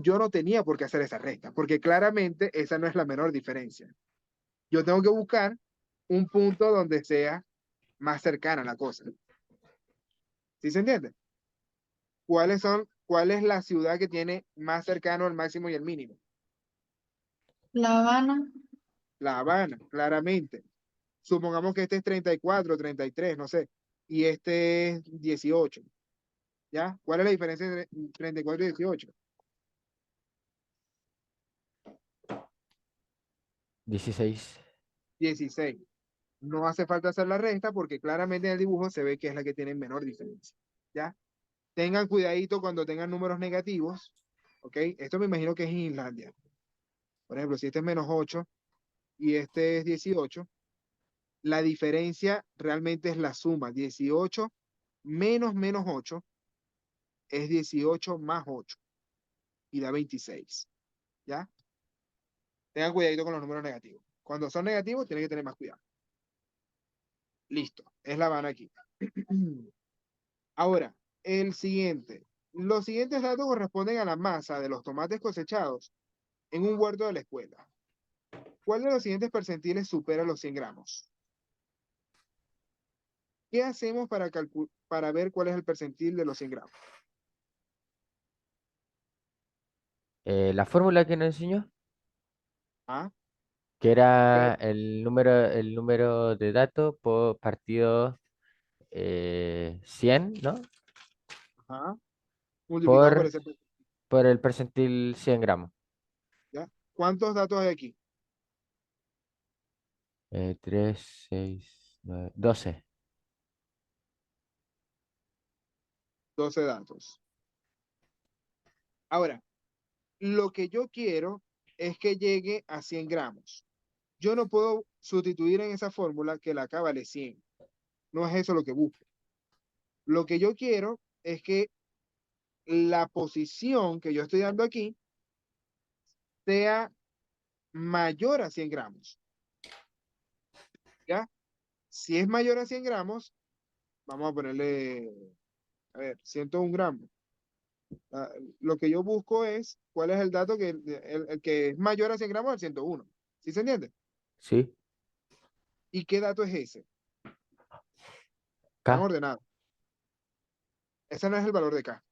yo no tenía por qué hacer esa resta, porque claramente esa no es la menor diferencia. Yo tengo que buscar un punto donde sea más cercana la cosa. ¿Sí se entiende? ¿Cuál es la ciudad que tiene más cercano el máximo y el mínimo? La Habana, La Habana, claramente. Supongamos que este es 34, 33, no sé, y este es 18, ¿ya? ¿Cuál es la diferencia entre 34 y 18? 16. 16. No hace falta hacer la resta porque claramente en el dibujo se ve que es la que tiene menor diferencia, ¿ya? Tengan cuidadito cuando tengan números negativos, ¿ok? Esto me imagino que es en Islandia. Por ejemplo, si este es menos 8 y este es 18, la diferencia realmente es la suma. 18 menos 8 es 18 más 8 y da 26, ¿ya? Tengan cuidadito con los números negativos. Cuando son negativos, tienen que tener más cuidado. Listo, es La Habana aquí. Ahora, el siguiente. Los siguientes datos corresponden a la masa de los tomates cosechados en un huerto de la escuela. ¿Cuál de los siguientes percentiles supera los 100 gramos? ¿Qué hacemos para ver cuál es el percentil de los 100 gramos? La fórmula que nos enseñó, ¿Ah? que ¿Qué? era el número de datos por partido 100, ¿no? Ajá. Multiplicado por Por, ese percentil, por el percentil 100 gramos. ¿ya? ¿Cuántos datos hay aquí? 3, 6, 9, 12. 12 datos. Ahora, lo que yo quiero es que llegue a 100 gramos. Yo no puedo sustituir en esa fórmula que la K vale 100. No es eso lo que busco. Lo que yo quiero es que la posición que yo estoy dando aquí sea mayor a 100 gramos. ¿Ya? Si es mayor a 100 gramos, vamos a ponerle, a ver, 101 gramos. Ah, lo que yo busco es cuál es el dato que el que es mayor a 100 gramos al 101. ¿Sí se entiende? Sí. ¿Y qué dato es ese? Están K. ordenados. Ese no es el valor de K.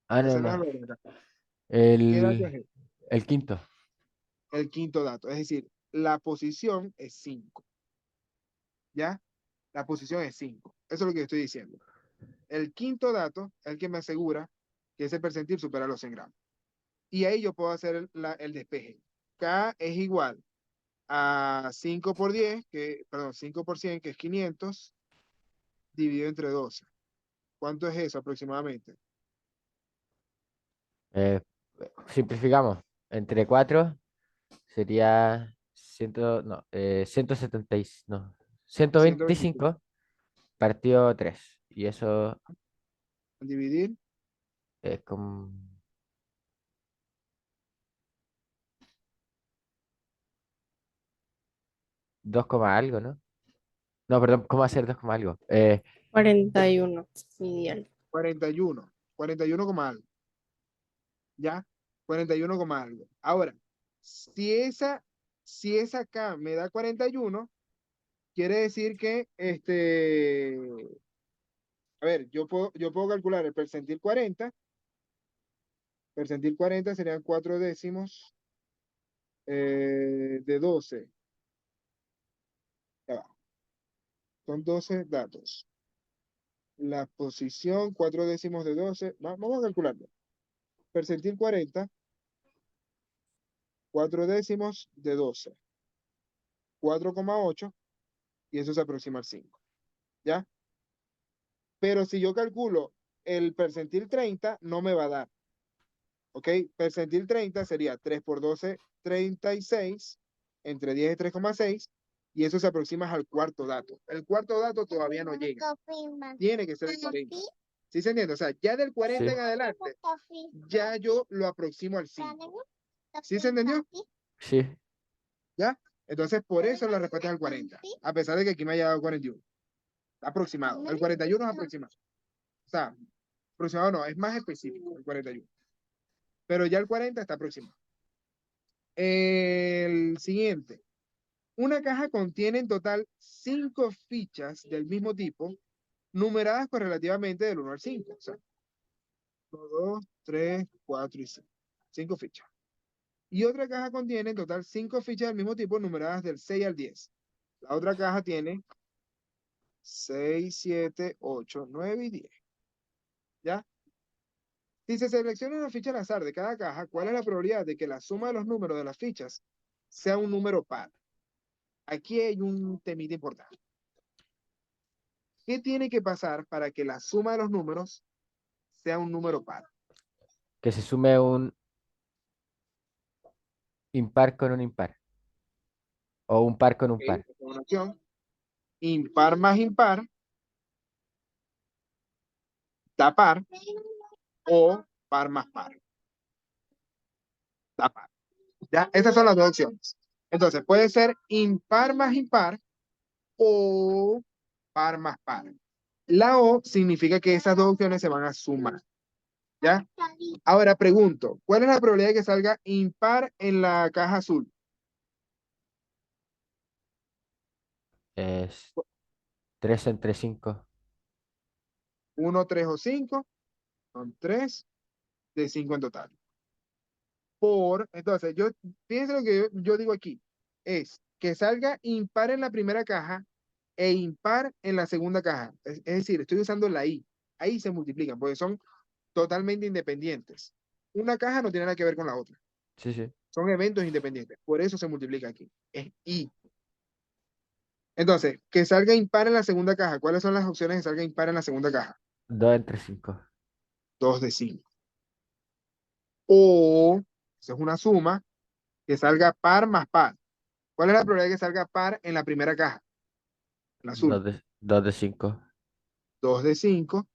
Ah, no, Ese no es el no. valor de K. ¿Qué dato es El, ese? el quinto. El quinto dato. Es decir, la posición es 5. ¿Ya? La posición es 5. Eso es lo que estoy diciendo. El quinto dato es el que me asegura que ese percentil supera los 100 gramos. Y ahí yo puedo hacer el despeje. K es igual a 5 por 10, perdón, 5 por 100, que es 500, dividido entre 12. ¿Cuánto es eso aproximadamente? Eh, Simplificamos. Entre 4 sería 100, no, 170, no, 125. 125 partido 3. Y eso Dividir es como 2, algo, ¿no? No, perdón, ¿cómo hacer 2, algo? 41 ideal. 41. 41 coma algo. ¿Ya? 41 coma algo. Ahora, si esa K me da 41, quiere decir que a ver, yo puedo calcular el percentil 40. Percentil 40 serían 4 décimos de 12. Ya va. Son 12 datos. La posición, 4 décimos de 12. Vamos a calcularlo. Percentil 40, 4 décimos de 12. 4,8 y eso se aproxima al 5. ¿Ya? Pero si yo calculo el percentil 30, no me va a dar. ¿Ok? Percentil 30 sería 3 por 12, 36. Entre 10 y 3,6. Y eso se aproxima al cuarto dato. El cuarto dato todavía no llega. Tiene que ser el 40. ¿Sí se entiende? O sea, ya del 40 sí, en adelante, ya yo lo aproximo al 5. ¿Sí se entendió? sí. ¿Ya? Entonces, por eso la respuesta es el 40. A pesar de que aquí me haya dado 41. Aproximado. El 41 es aproximado. O sea, aproximado no, es más específico el 41. Pero ya el 40 está aproximado. El siguiente. Una caja contiene en total 5 fichas del mismo tipo, numeradas correlativamente del 1 al 5. O sea, 1, 2, 3, 4 y 5. 5 fichas. Y otra caja contiene en total 5 fichas del mismo tipo, numeradas del 6 al 10. La otra caja tiene 6, 7, 8, 9 y 10. ¿Ya? Si se selecciona una ficha al azar de cada caja, ¿cuál es la probabilidad de que la suma de los números de las fichas sea un número par? Aquí hay un temita importante. ¿Qué tiene que pasar para que la suma de los números sea un número par? Que se sume un impar con un impar. O un par con un Ok, par. esa es una opción. Impar más impar da par, o par más par da par. ¿Ya? Estas son las dos opciones. Entonces, puede ser impar más impar o par más par. La O significa que esas dos opciones se van a sumar. ¿Ya? Ahora pregunto, ¿cuál es la probabilidad de que salga impar en la caja azul? Es 3 entre 5. 1, 3 o 5. Son 3 de 5 en total. Entonces, fíjense lo que yo digo aquí, es que salga impar en la primera caja e impar en la segunda caja. Es decir, estoy usando la I. Ahí se multiplican, porque son totalmente independientes. Una caja no tiene nada que ver con la otra. Sí, sí. Son eventos independientes. Por eso se multiplica aquí. Es I. Entonces, que salga impar en la segunda caja. ¿Cuáles son las opciones que salga impar en la segunda caja? 2 entre 5. 2 de 5. O, eso es una suma, que salga par más par. ¿Cuál es la probabilidad de que salga par en la primera caja? El 2 azul. de 5. 2 de 5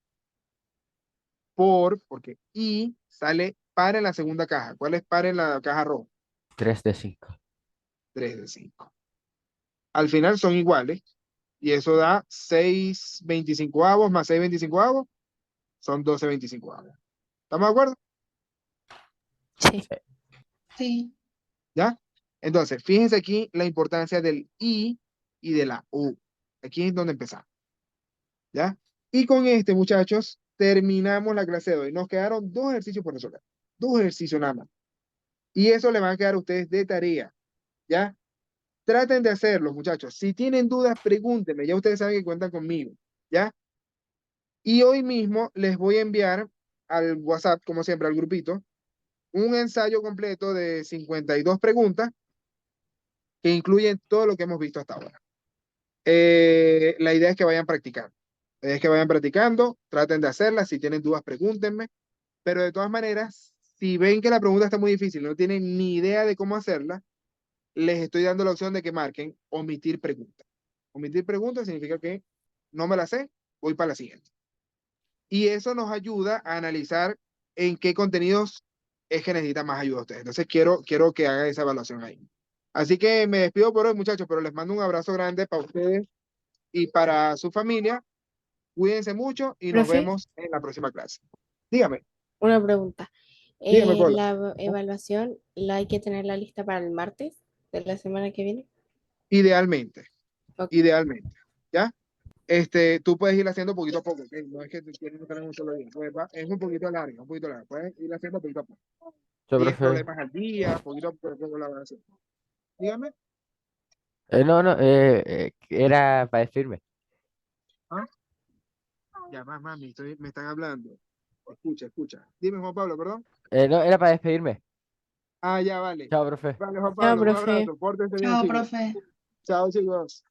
porque I sale par en la segunda caja. ¿Cuál es par en la caja roja? 3 de 5. 3 de 5. al final son iguales. Y eso da 6/25 más 6/25 son 12/25. ¿Estamos de acuerdo? Sí. Sí. ¿Ya? Entonces, fíjense aquí la importancia del I y de la U. Aquí es donde empezamos. ¿Ya? Y con este, muchachos, terminamos la clase de hoy. Nos quedaron 2 ejercicios por resolver. 2 ejercicios nada más. Y eso le va a quedar a ustedes de tarea. ¿Ya? Traten de hacerlo, muchachos. Si tienen dudas, pregúntenme. Ya ustedes saben que cuentan conmigo. ¿Ya? Y hoy mismo les voy a enviar al WhatsApp, como siempre, al grupito, un ensayo completo de 52 preguntas que incluyen todo lo que hemos visto hasta ahora. La idea es que vayan practicando. La idea es que vayan practicando, traten de hacerlas. Si tienen dudas, pregúntenme. Pero de todas maneras, si ven que la pregunta está muy difícil, no tienen ni idea de cómo hacerla, les estoy dando la opción de que marquen omitir preguntas. Omitir preguntas significa que no me la sé, voy para la siguiente. Y eso nos ayuda a analizar en qué contenidos es que necesita más ayuda ustedes. Entonces quiero que hagan esa evaluación ahí. Así que me despido por hoy, muchachos, pero les mando un abrazo grande para ustedes y para su familia. Cuídense mucho y nos Profe, vemos en la próxima clase. Dígame, una pregunta. dígame, Paula. Evaluación la hay que tener la lista para el martes de la semana que viene. Idealmente, Ok. idealmente, ¿ya? Tú puedes ir haciendo poquito a poco, ¿ok? No es que tú tienes que tener un solo día. Pues es un poquito largo, un poquito largo. Puedes ir haciendo poquito a poco. Yo, 10 profe. problemas al día, poquito a poco la vas a hacer. Dígame. No, no, era para decirme. ¿Ah? Ya, más, mami, me están hablando. Escucha, escucha. Dime, Juan Pablo, perdón. No, era para despedirme. Ah, ya, vale. Chao, profe. Vale, Juan Chao, Pablo, un profe. abrazo. Pórtense bien, Chao, chicos. profe. Chao, chicos.